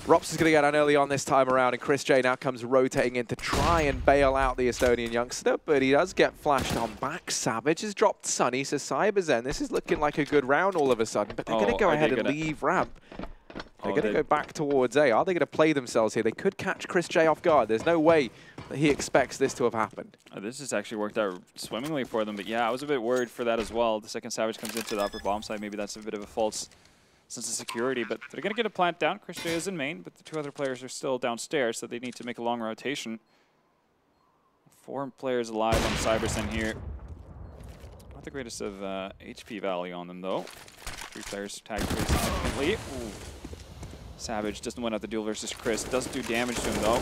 Rops is going to get on early on this time around, and Chris J now comes rotating in to try and bail out the Estonian youngster, but he does get flashed on back. Savage has dropped Sunny, so CyberZen, this is looking like a good round all of a sudden, but they're going to go ahead and leave ramp. They're going to go back towards A. Are they going to play themselves here? They could catch Chris J off guard. There's no way that he expects this to have happened. This has actually worked out swimmingly for them, but yeah, I was a bit worried for that as well. The second Savage comes into the upper bomb side, maybe that's a bit of a false sense of security, but they're going to get a plant down. Chris J is in main, but the two other players are still downstairs, so they need to make a long rotation. 4 players alive on CyberZen here. Not the greatest of HP value on them, though. 3 players tagged pretty significantly. Ooh. Savage doesn't win out the duel versus Chris. Doesn't do damage to him, though.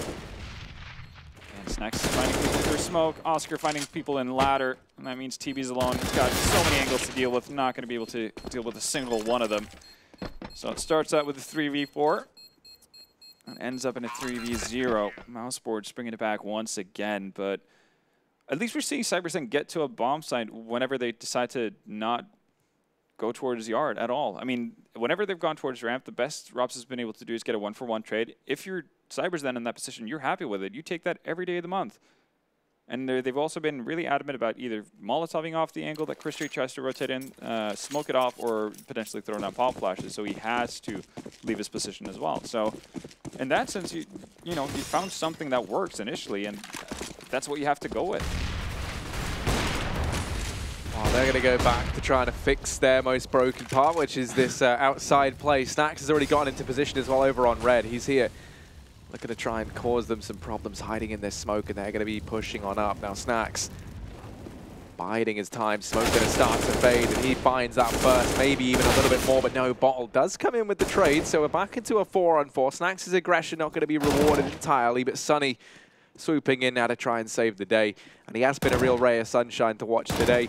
And Snacks is finding people through smoke. Oscar finding people in ladder, and that means TB's alone. He's got so many angles to deal with. Not going to be able to deal with a single one of them. So it starts out with a 3v4 and ends up in a 3v0. mousesports bringing it back once again, but at least we're seeing CyberZen get to a bomb site whenever they decide to not go towards yard at all. I mean, whenever they've gone towards ramp, the best Rops has been able to do is get a 1-for-1 trade. If you're CyberZen in that position, you're happy with it. You take that every day of the month. And they've also been really adamant about either Molotoving off the angle that Chris J tries to rotate in, smoke it off, or potentially throwing out pop flashes. So he has to leave his position as well. So in that sense, you know, you found something that works initially, and that's what you have to go with. Oh, they're going to go back to trying to fix their most broken part, which is this outside play. Snacks has already gotten into position as well over on red. He's here, looking to try and cause them some problems hiding in this smoke, and they're going to be pushing on up. Now Snacks biding his time. Smoke going to start to fade, and he finds that first, maybe even a little bit more, but no, Bottle does come in with the trade, so we're back into a 4-on-4. Snacks' aggression not going to be rewarded entirely, but Sunny swooping in now to try and save the day, and he has been a real ray of sunshine to watch today.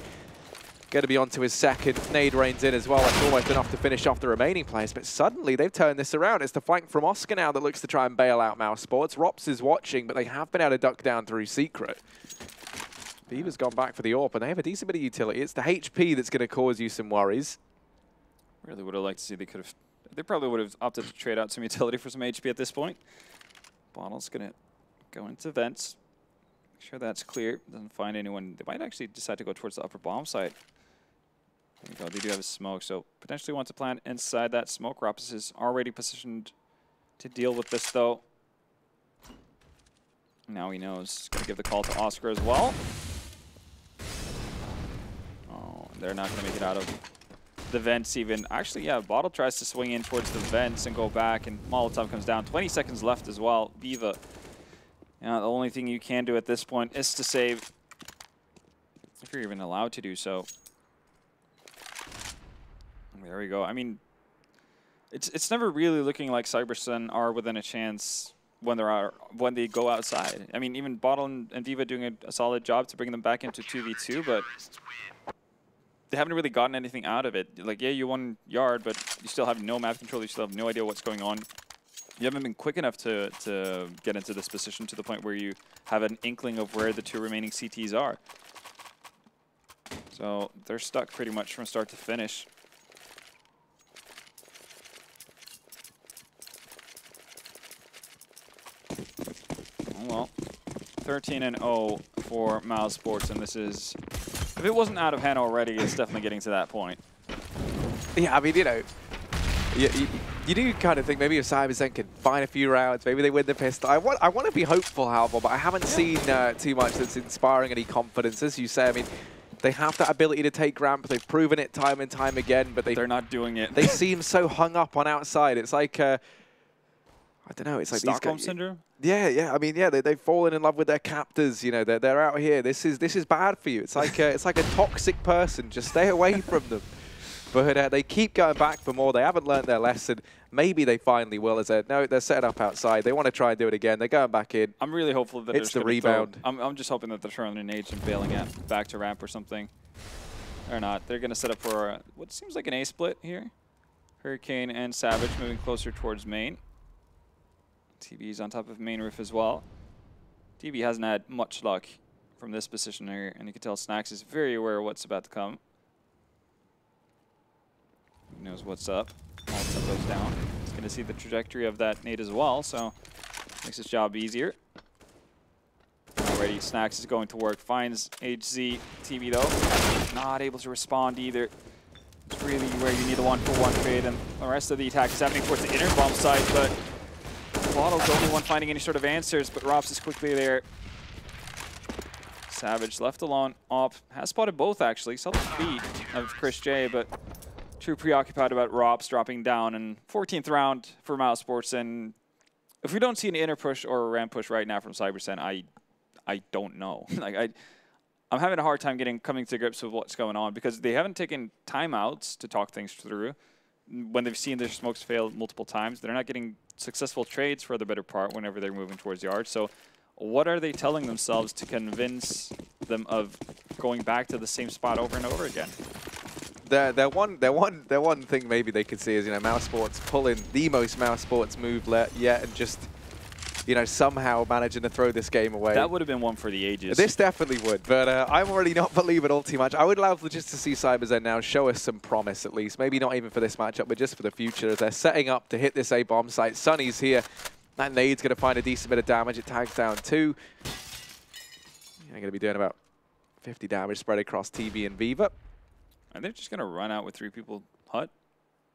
Going to be onto his second. Nade rains in as well. That's almost enough to finish off the remaining players. But suddenly, they've turned this around. It's the flank from Oscar now that looks to try and bail out mousesports. Rops is watching, but they have been able to duck down through Secret. Beaver's gone back for the AWP, and they have a decent bit of utility. It's the HP that's going to cause you some worries. Really would have liked to see they probably would have opted to trade out some utility for some HP at this point. Bottle's going to go into vents. Make sure that's clear. Doesn't find anyone. They might actually decide to go towards the upper bomb site. There you go. They do have a smoke, so potentially want to plant inside that smoke. Rops is already positioned to deal with this, though. Now he knows. He's going to give the call to Oscar as well. Oh, they're not going to make it out of the vents even. Actually, yeah, Bottle tries to swing in towards the vents and go back, and Molotov comes down. 20 seconds left as well. Viva. Yeah, the only thing you can do at this point is to save, if you're even allowed to do so. There we go. I mean, it's never really looking like CyberZen are within a chance when they go outside. I mean, even Bottle and Viva doing a solid job to bring them back into 2v2, but they haven't really gotten anything out of it. Like, yeah, you won yard, but you still have no map control. You still have no idea what's going on. You haven't been quick enough to get into this position to the point where you have an inkling of where the 2 remaining CTs are. So they're stuck pretty much from start to finish. Well, 13-0 for mousesports, and this is, if it wasn't out of hand already, it's definitely getting to that point. Yeah, I mean, you know, you do kind of think maybe if CyberZen can find a few rounds, maybe they win the pistol. I want to be hopeful, however, but I haven't seen too much that's inspiring any confidence. As you say, I mean, they have that ability to take ramp. They've proven it time and time again, but they're not doing it. They seem so hung up on outside. It's like, I don't know, it's like Stockholm syndrome? Yeah. I mean, yeah, they've fallen in love with their captors. You know, they're out here. This is bad for you. It's like a toxic person. Just stay away from them. But they keep going back for more. They haven't learned their lesson. Maybe they finally will. As they're setting up outside. They want to try and do it again. They're going back in. I'm really hopeful that it's the rebound. I'm just hoping that they're throwing an nades and bailing at back to ramp or something. Or not. They're going to set up for what seems like an A split here. Hurricane and Savage moving closer towards main. TB's on top of main roof as well. TB hasn't had much luck from this position here, and you can tell Snacks is very aware of what's about to come. He knows what's up. Molotov goes down. He's going to see the trajectory of that nade as well, so makes his job easier. Already, Snacks is going to work. Finds HZ. TB, though, not able to respond either. It's really where you need a 1-for-1 trade, and the rest of the attack is happening towards the inner bomb side, but Bottle's the only one finding any sort of answers, but Rops is quickly there. Savage left alone. Op has spotted both, actually. Saw the feet of Chris J, but too preoccupied about Rops dropping down. And 14th round for mousesports, and if we don't see an inner push or a ramp push right now from CyberZen, I don't know. Like I'm having a hard time coming to grips with what's going on, because they haven't taken timeouts to talk things through. When they've seen their smokes fail multiple times, they're not getting successful trades for the better part whenever they're moving towards yard. So what are they telling themselves to convince them of going back to the same spot over and over again? Their one thing maybe they could see is, mousesports pulling the most mousesports move yet, and just somehow managing to throw this game away. That would have been one for the ages. This definitely would, but I'm already not believing all too much. I would love just to see CyberZen now show us some promise at least. Maybe not even for this matchup, but just for the future, as they're setting up to hit this A-bomb site. Sunny's here. That nade's going to find a decent bit of damage. It tags down 2. They're going to be doing about 50 damage spread across TB and Viva. And they're just going to run out with 3 people hut.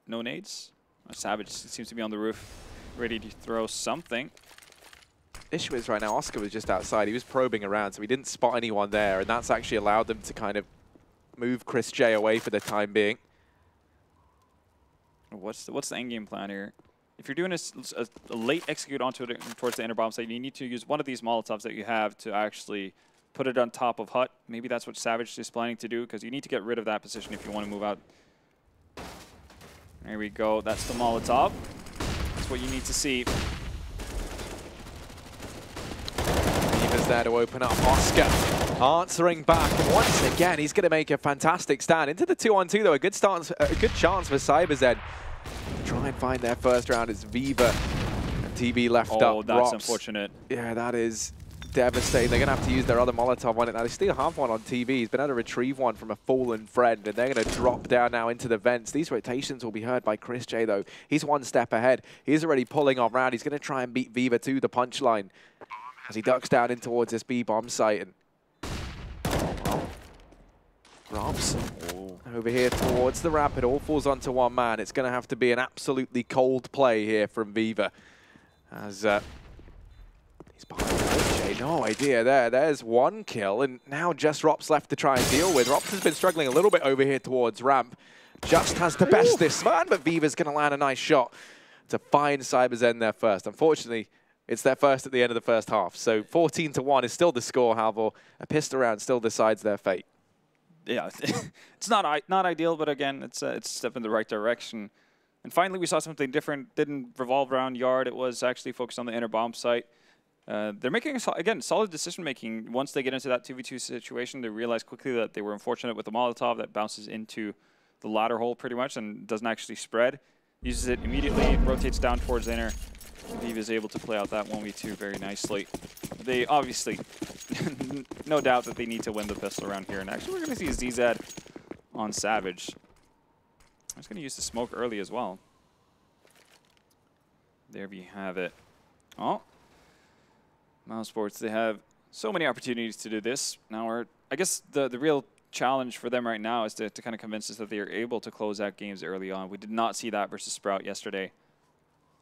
No nades. Savage seems to be on the roof, ready to throw something. Issue is right now, Oscar was just outside. He was probing around, so he didn't spot anyone there, and that's actually allowed them to kind of move Chris J away for the time being. What's the endgame plan here? If you're doing a late execute towards the inner bomb site, you need to use one of these Molotovs that you have to actually put it on top of hut. Maybe that's what Savage is planning to do, because you need to get rid of that position if you want to move out. There we go. That's the Molotov. That's what you need to see. Viva's there to open up. Oscar answering back. And once again, he's going to make a fantastic stand. Into the 2-on-2, though. A good chance for CyberZen. Try and find their first round. It's Viva and TB left up. Oh, that's Rops. Unfortunate. Yeah, that is devastating. They're going to have to use their other Molotov on it now. They still have one on TB. He's been able to retrieve one from a fallen friend, and they're going to drop down now into the vents. These rotations will be heard by Chris J, though. He's one step ahead. He's already pulling off round. He's going to try and beat Viva to the punchline as he ducks down in towards this B-bomb site. And Robs over here towards the ramp. It all falls onto one man. It's going to have to be an absolutely cold play here from Viva, as he's behind Jay. No idea there. There's one kill, and now just Rops left to try and deal with. Rops has been struggling a little bit over here towards ramp. Just has to best this man, but Viva's going to land a nice shot to find CyberZen there first. Unfortunately, it's their first at the end of the first half. So 14-1 is still the score, however. A pistol round still decides their fate. Yeah, it's not ideal, but again, it's a step in the right direction. And finally, we saw something different. Didn't revolve around yard. It was actually focused on the inner bomb site. They're making, again, solid decision-making. Once they get into that 2v2 situation, they realize quickly that they were unfortunate with the Molotov that bounces into the ladder hole pretty much and doesn't actually spread. Uses it immediately, rotates down towards inner. Viva is able to play out that 1v2 very nicely. They obviously, no doubt that they need to win the pistol round here. And actually, we're going to see ZZ on Savage. I'm just going to use the smoke early as well. There we have it. Oh, mousesports, they have so many opportunities to do this. Now, I guess the real challenge for them right now is to kind of convince us that they are able to close out games early on. We did not see that versus Sprout yesterday.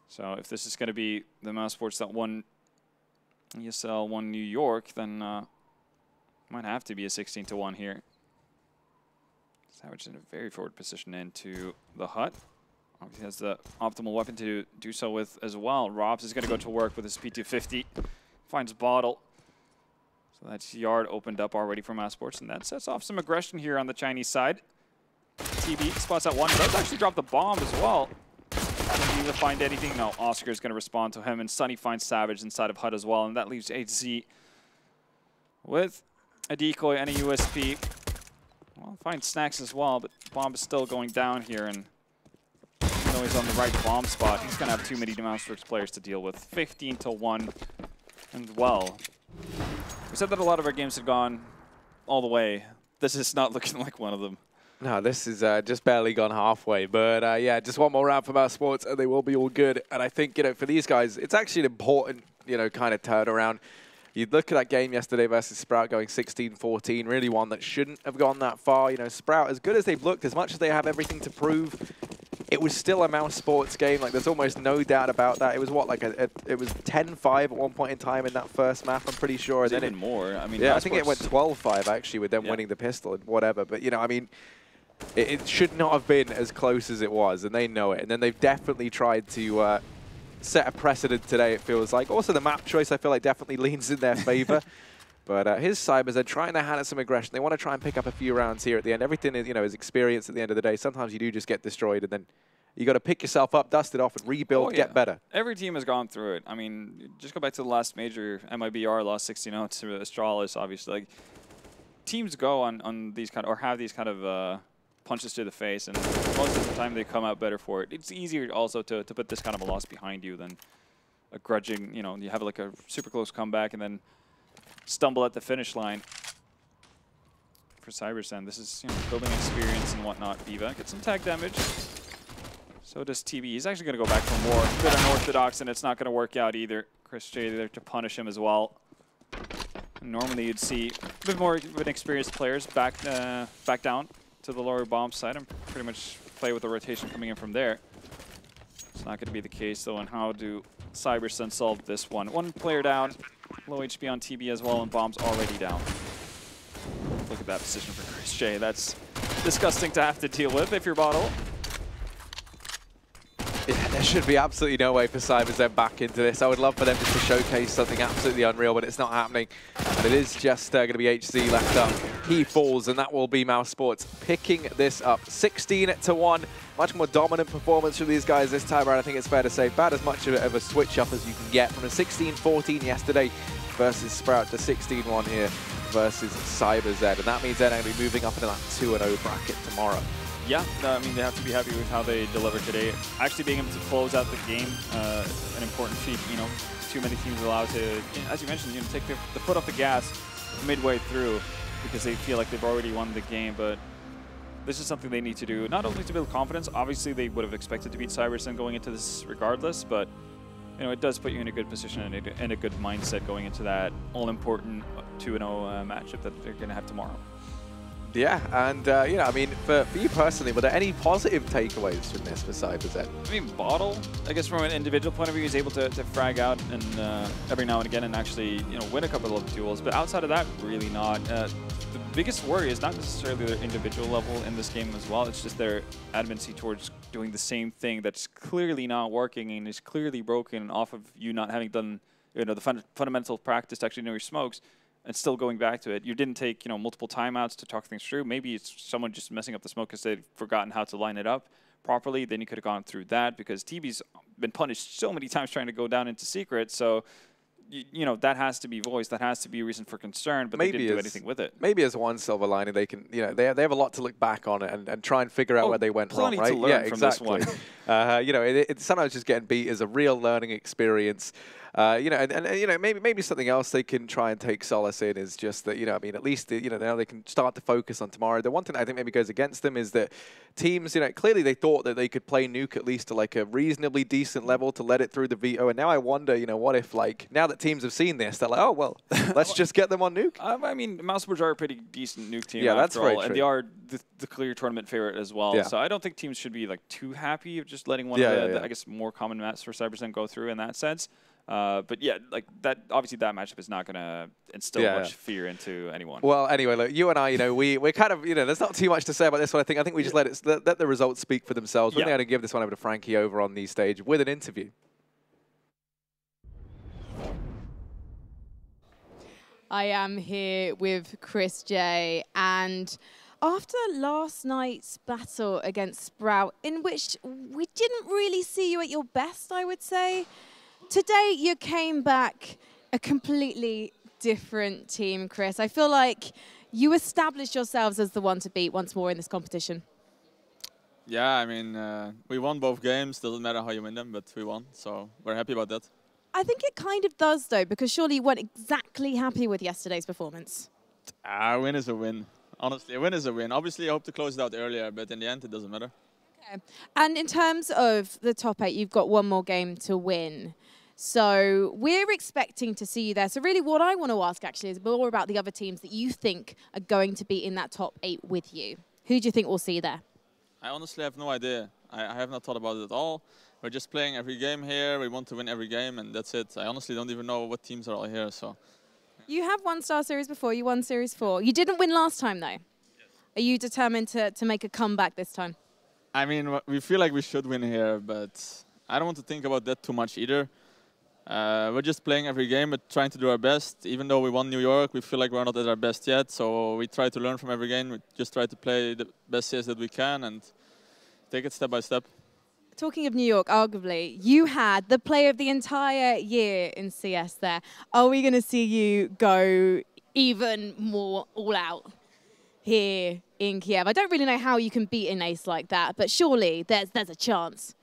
So if this is going to be the mousesports that won ESL, won New York, then might have to be a 16-1 here. Savage in a very forward position into the hut. Obviously has the optimal weapon to do so with as well. Robs is going to go to work with his P250. Finds Bottle. So that's yard opened up already for mousesports, and that sets off some aggression here on the Chinese side. TB spots that one. Does actually drop the bomb as well. Can Viva find anything? No, Oscar's going to respond to him, and Sunny finds Savage inside of HUD as well, and that leaves HZ with a decoy and a USP. Well, finds Snacks as well, but Bomb is still going down here, and even though he's on the right bomb spot, he's going to have too many mousesports players to deal with. 15-1, and well, we said that a lot of our games had gone all the way. This is not looking like one of them. No, this is just barely gone halfway. But yeah, just one more round for mousesports, and they will be all good. And I think, for these guys, it's actually an important, kind of turnaround. You look at that game yesterday versus Sprout going 16-14, really one that shouldn't have gone that far. Sprout, as good as they've looked, as much as they have everything to prove, it was still a mousesports game. Like, there's almost no doubt about that. It was what, like it was 10-5 at one point in time in that first map, I'm pretty sure. And then even more. I mean, yeah, I think it went 12-5 actually with them winning the pistol and whatever. But I mean, it should not have been as close as it was, and they know it. And then they've definitely tried to set a precedent today, it feels like. Also, the map choice, I feel like, definitely leans in their favor. But his CyberZen trying their hand at some aggression. They want to try and pick up a few rounds here at the end. Everything is, is experience at the end of the day. Sometimes you do just get destroyed, and then you got to pick yourself up, dust it off, and rebuild, get better. Every team has gone through it. I mean, just go back to the last major. MIBR lost 16-0 to Astralis, obviously. Like, teams go on these kind of, or have these kind of punches to the face, and most of the time they come out better for it. It's easier also to put this kind of a loss behind you than a grudging, you have like a super close comeback and then stumble at the finish line. For CyberZen, this is building experience and whatnot. Viva gets some tag damage. So does TB. He's actually going to go back for more. Good unorthodox, and it's not going to work out either. Chris J there to punish him as well. Normally you'd see a bit more of an experienced players back down to the lower bomb side and pretty much play with the rotation coming in from there. It's not going to be the case though. And how do CyberZen solve this one? One player down, low HP on TB as well, and bomb's already down. Look at that position for Chris J. That's disgusting to have to deal with if you're Bottle. Yeah, there should be absolutely no way for CyberZen back into this. I would love for them just to showcase something absolutely unreal, but it's not happening. And it is just going to be HZ left up. He falls, and that will be mousesports picking this up. 16-1. Much more dominant performance from these guys this time around. I think it's fair to say about as much of a switch-up as you can get from a 16-14 yesterday versus Sprout to 16-1 here versus CyberZen. And that means they're going to be moving up into that 2-0 bracket tomorrow. Yeah, I mean, they have to be happy with how they delivered today. Actually being able to close out the game, an important feat. Too many teams allowed to, as you mentioned, take the foot off the gas midway through because they feel like they've already won the game. But this is something they need to do, not only to build confidence. Obviously, they would have expected to beat CyberZen going into this regardless, but it does put you in a good position and a good mindset going into that all-important 2-0 matchup that they're going to have tomorrow. Yeah, and I mean, for you personally, were there any positive takeaways from this for CyberZen? I mean, Bottle, I guess from an individual point of view, is able to frag out and every now and again and actually win a couple of duels. But outside of that, really not. The biggest worry is not necessarily their individual level in this game as well. It's just their adamantly towards doing the same thing that's clearly not working and is clearly broken off of you not having done the fundamental practice to actually know your smokes. And still going back to it. You didn't take, multiple timeouts to talk things through. Maybe it's someone just messing up the smoke because they'd forgotten how to line it up properly. Then you could have gone through that because TB's been punished so many times trying to go down into secret. So, that has to be voiced. That has to be a reason for concern, but maybe they didn't do anything with it. Maybe as one silver lining, they can, they have a lot to look back on and try and figure out where they went wrong, right? To learn from exactly. This one. Sometimes just getting beat is a real learning experience. Maybe something else they can try and take solace in is just that, I mean, at least, now they can start to focus on tomorrow. The one thing I think maybe goes against them is that teams, clearly they thought that they could play Nuke at least to like a reasonably decent level to let it through the veto. And now I wonder, what if like, now that teams have seen this, they're like, oh, well, let's just get them on Nuke. I mean, mousesports are a pretty decent Nuke team that's after all, true. And they are the clear tournament favorite as well. Yeah. So I don't think teams should be like too happy of just letting one of the, I guess, more common maps for CyberZen go through in that sense. But yeah, like that. Obviously, that matchup is not going to instill much fear into anyone. Well, anyway, look, you and I, we're kind of, there's not too much to say about this one. I think we just let the results speak for themselves. We're going to give this one over to Frankie over on the stage with an interview. I am here with Chris J, and After last night's battle against Sprout, in which we didn't really see you at your best, I would say, today you came back a completely different team, Chris. I feel like you established yourselves as the one to beat once more in this competition. Yeah, I mean, we won both games. Doesn't matter how you win them, but we won, so we're happy about that. I think it kind of does, though, because surely you weren't exactly happy with yesterday's performance. A win is a win. Honestly, a win is a win. Obviously, I hope to close it out earlier, but in the end, it doesn't matter. Okay. And in terms of the top 8, you've got one more game to win. So we're expecting to see you there. So really what I want to ask, actually, is more about the other teams that you think are going to be in that top 8 with you. Who do you think we'll see there? I honestly have no idea. I have not thought about it at all. We're just playing every game here. We want to win every game, and that's it. I honestly don't even know what teams are all here, so... You have won StarSeries before. You won Series 4. You didn't win last time, though. Yes. Are you determined to make a comeback this time? I mean, we feel like we should win here, but I don't want to think about that too much either. We're just playing every game, but trying to do our best. Even though we won New York, we feel like we're not at our best yet. So we try to learn from every game. We just try to play the best CS that we can and take it step by step. Talking of New York, arguably, you had the play of the entire year in CS there. Are we going to see you go even more all out here in Kiev? I don't really know how you can beat an ace like that, but surely there's a chance.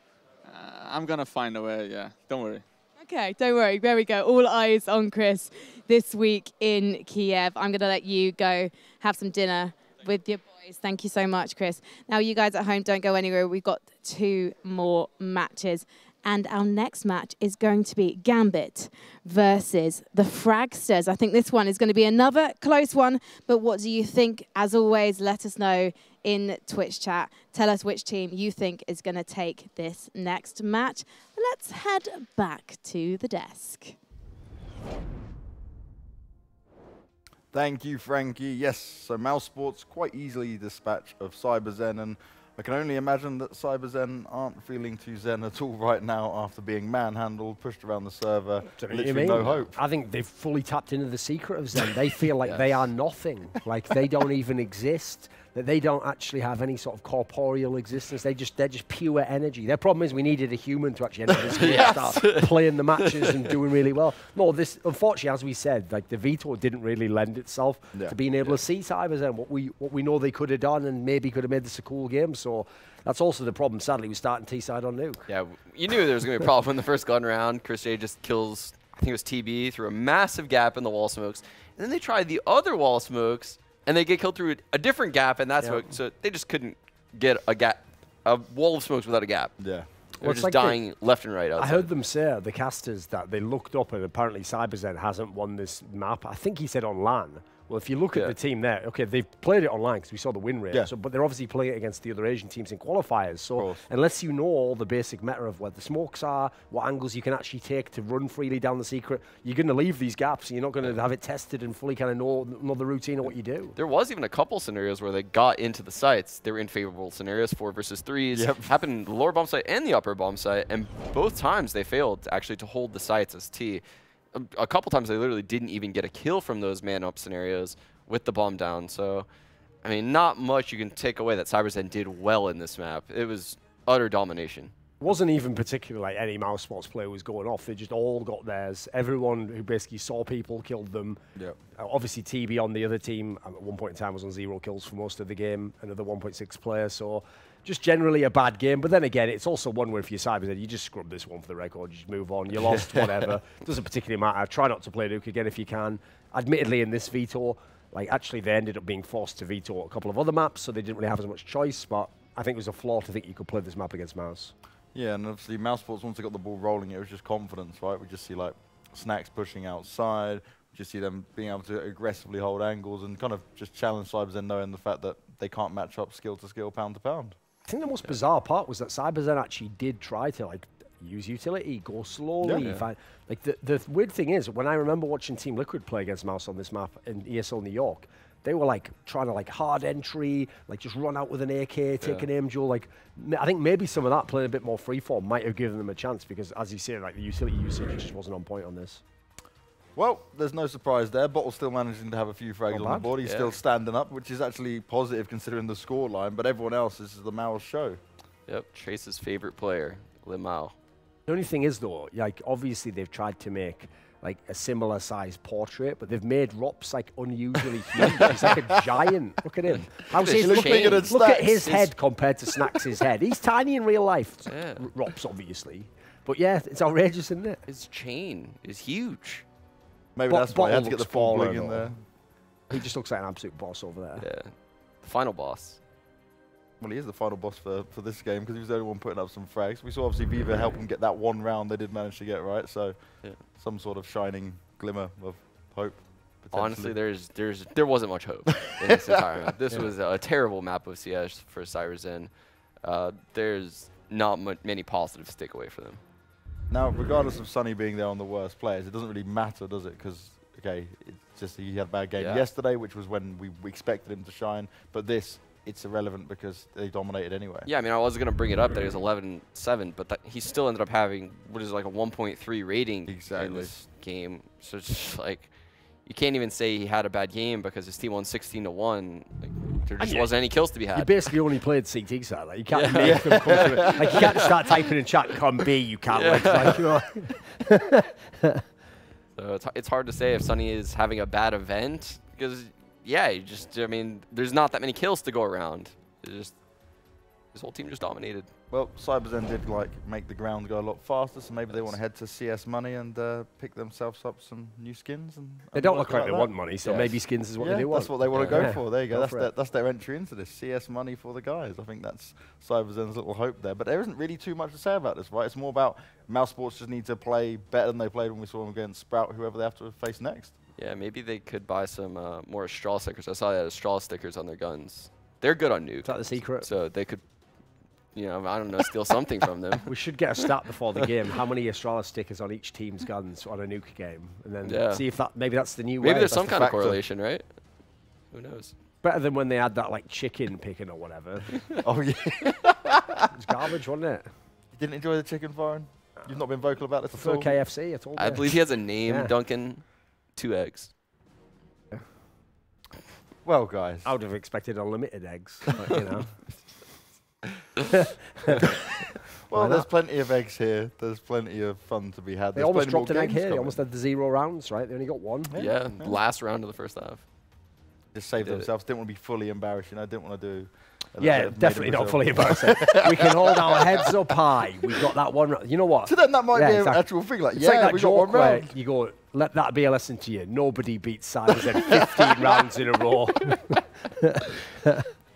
I'm going to find a way, yeah. Don't worry. Okay, don't worry. There we go. All eyes on Chris this week in Kiev. I'm going to let you go have some dinner with your boys. Thank you so much, Chris. Now, you guys at home, don't go anywhere. We've got 2 more matches. And our next match is going to be Gambit versus the Fragsters. I think this one is going to be another close one. But what do you think? As always, let us know in Twitch chat. Tell us which team you think is going to take this next match. Let's head back to the desk. Thank you, Frankie. Yes, so mousesports quite easily dispatch of CyberZen, and I can only imagine that CyberZen aren't feeling too zen at all right now after being manhandled, pushed around the server, literally no hope. I think they've fully tapped into the secret of Zen. They feel like they are nothing, like they don't even exist, that they don't actually have any sort of corporeal existence. They're just pure energy. Their problem is we needed a human to actually enter this game and start playing the matches and doing really well. No, this, unfortunately, as we said, like the veto didn't really lend itself to being able to see CyberZen, what we know they could have done and maybe could have made this a cool game. So that's also the problem, sadly, with starting T-side on nuke. Yeah, you knew there was going to be a problem in the first gun round. Chris J just kills, I think it was TB, through a massive gap in the wall smokes. And then they tried the other wall smokes, and they get killed through a different gap in that smoke. So they just couldn't get a wall of smokes without a gap. Yeah. They were just like dying left and right outside. I heard them say, the casters, that they looked up and apparently CyberZen hasn't won this map. I think he said on LAN. Well, if you look at the team there, okay, they've played it online because we saw the win rate, so, but they're obviously playing it against the other Asian teams in qualifiers. So unless you know all the basic meta of where the smokes are, what angles you can actually take to run freely down the secret, you're going to leave these gaps and you're not going to have it tested and fully kind of know the routine of what you do. There was even a couple scenarios where they got into the sites. They were in favorable scenarios, 4 versus 3s. Happened in the lower bomb site and the upper bomb site, and both times they failed actually to hold the sites as T. A couple times they literally didn't even get a kill from those man-up scenarios with the bomb down. So, I mean, not much you can take away that CyberZen did well in this map. It was utter domination. It wasn't even particularly like any mousesports player was going off. They just all got theirs. Everyone who basically saw people killed them. Obviously, TB on the other team at one point in time was on 0 kills for most of the game. Another 1.6 player. So just generally a bad game. But then again, it's also one where if you're CyberZen, you just scrub this one for the record. You just move on. You lost, whatever. Doesn't particularly matter. Try not to play nuke again if you can. Admittedly, in this veto, like actually they ended up being forced to veto a couple of other maps, so they didn't really have as much choice, but I think it was a flaw to think you could play this map against Mouse. Yeah, and obviously mousesports, once they got the ball rolling, it was just confidence, right? We just see like Snacks pushing outside, we just see them being able to aggressively hold angles and kind of just challenge CyberZen, knowing the fact that they can't match up skill to skill, pound to pound. I think the most bizarre part was that CyberZen actually did try to like use utility, go slowly. Like the weird thing is, when I remember watching Team Liquid play against Mouse on this map in ESL New York, they were like trying to like hard entry, like just run out with an AK, take an aim duel. Like I think maybe some of that playing a bit more freeform might have given them a chance because, as you say, like the utility usage just wasn't on point on this. Well, there's no surprise there. Bottle's still managing to have a few frags on the board. He's still standing up, which is actually positive considering the scoreline, but everyone else, this is the Mao's show. Yep, Trace's favorite player, Limao. The only thing is, though, like, obviously they've tried to make like a similar size portrait, but they've made Rops like unusually huge. He's like a giant. Look at him. How's his look at his head compared to Snacks's head. He's tiny in real life. Yeah. Rops, obviously. But yeah, it's outrageous, isn't it? His chain is huge. Maybe that's why I had to get the full bling in there. He just looks like an absolute boss over there. Yeah. The final boss. Well, he is the final boss for this game because he was the only one putting up some frags. We saw obviously Viva help him get that one round they did manage to get right, so some sort of shining glimmer of hope. Honestly, there wasn't much hope in this entire map. This was a terrible map of CS for CyberZen. There's not many positives to take away for them. Now, regardless of Sunny being there on the worst players, it doesn't really matter, does it? Because, okay, it's just he had a bad game yesterday, which was when we expected him to shine, but this, it's irrelevant because they dominated anyway. Yeah, I mean, I was going to bring it up that he was 11-7, but he still ended up having, what is like a 1.3 rating in this game. So it's just like, you can't even say he had a bad game because his team won 16-1. Like, there just wasn't any kills to be had. You basically only played CT side. Like, you can't make them come to it. Like, you can't start typing in chat, come B, you can't. Like, you know. So it's hard to say if Sunny is having a bad event because, yeah, I mean, there's not that many kills to go around. It's just, his whole team just dominated. Well, CyberZen did make the ground go a lot faster, so maybe they want to head to CS Money and pick themselves up some new skins. And they don't look like they want money, so maybe skins is what they do want. That's what they want to go for. There you go. That's their entry into this. CS Money for the guys. I think that's CyberZen's little hope there. But there isn't really too much to say about this, right? It's more about mousesports just need to play better than they played when we saw them against Sprout, whoever they have to face next. Yeah, maybe they could buy some more straw stickers. I saw they had straw stickers on their guns. They're good on nuke. Is that the secret? So they could, you know, I don't know, steal something from them. We should get a stat before the game. How many Astrala stickers on each team's guns on a nuke game? And then see if maybe that's the new way. Maybe there's some kind of correlation, right? Who knows? Better than when they had that, like, chicken picking or whatever. Oh, yeah. It was garbage, wasn't it? You didn't enjoy the chicken, Foreign? You've not been vocal about this for KFC at all? I believe he has a name, Duncan. 2 eggs. Well, guys. I would have expected unlimited eggs, but, you know. Well, there's plenty of eggs here. There's plenty of fun to be had. They almost dropped an egg here. They almost had the 0 rounds, right? They only got 1. Yeah, last round of the first half. Just saved themselves. Didn't want to be fully embarrassed, you know. Didn't want to do... Yeah, definitely not fully embarrassing. We can hold our heads up high. We've got that one. You know what? So then that might be an actual thing. Like, it's like that joke where you go, let that be a lesson to you. Nobody beats CyberZen 15 rounds in a row.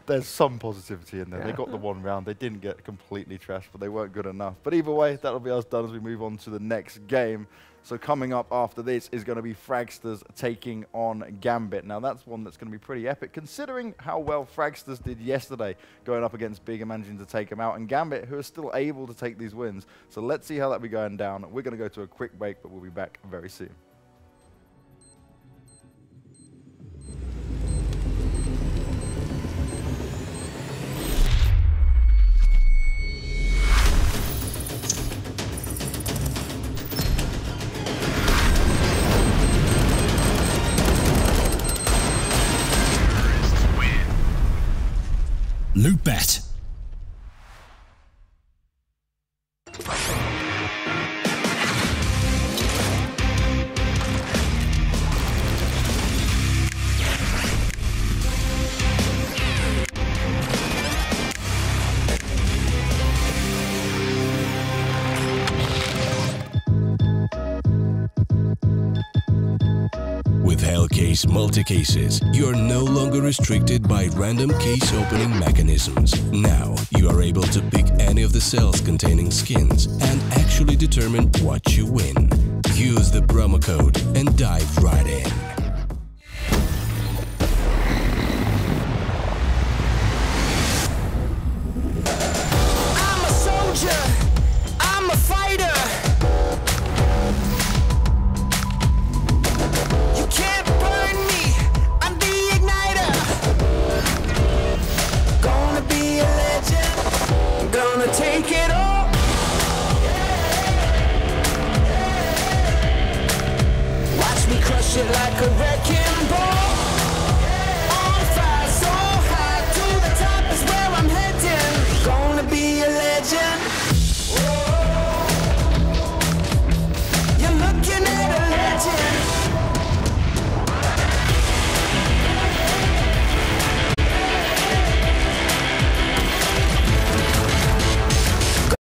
There's some positivity in there. They got the 1 round. They didn't get completely trashed, but they weren't good enough. But either way, that'll be us done as we move on to the next game. So coming up after this is going to be Fragsters taking on Gambit. Now that's one that's going to be pretty epic, considering how well Fragsters did yesterday, going up against Big and managing to take them out, and Gambit, who are still able to take these wins. So let's see how that be going down. We're going to go to a quick break, but we'll be back very soon. Loot Bet. With Hellcase multi-cases, you are no longer restricted by random case opening mechanisms. Now, you are able to pick any of the cells containing skins and actually determine what you win. Use the promo code and dive right in. I'm a soldier. I'm a fighter. Take it all. Watch me shit like a wrecking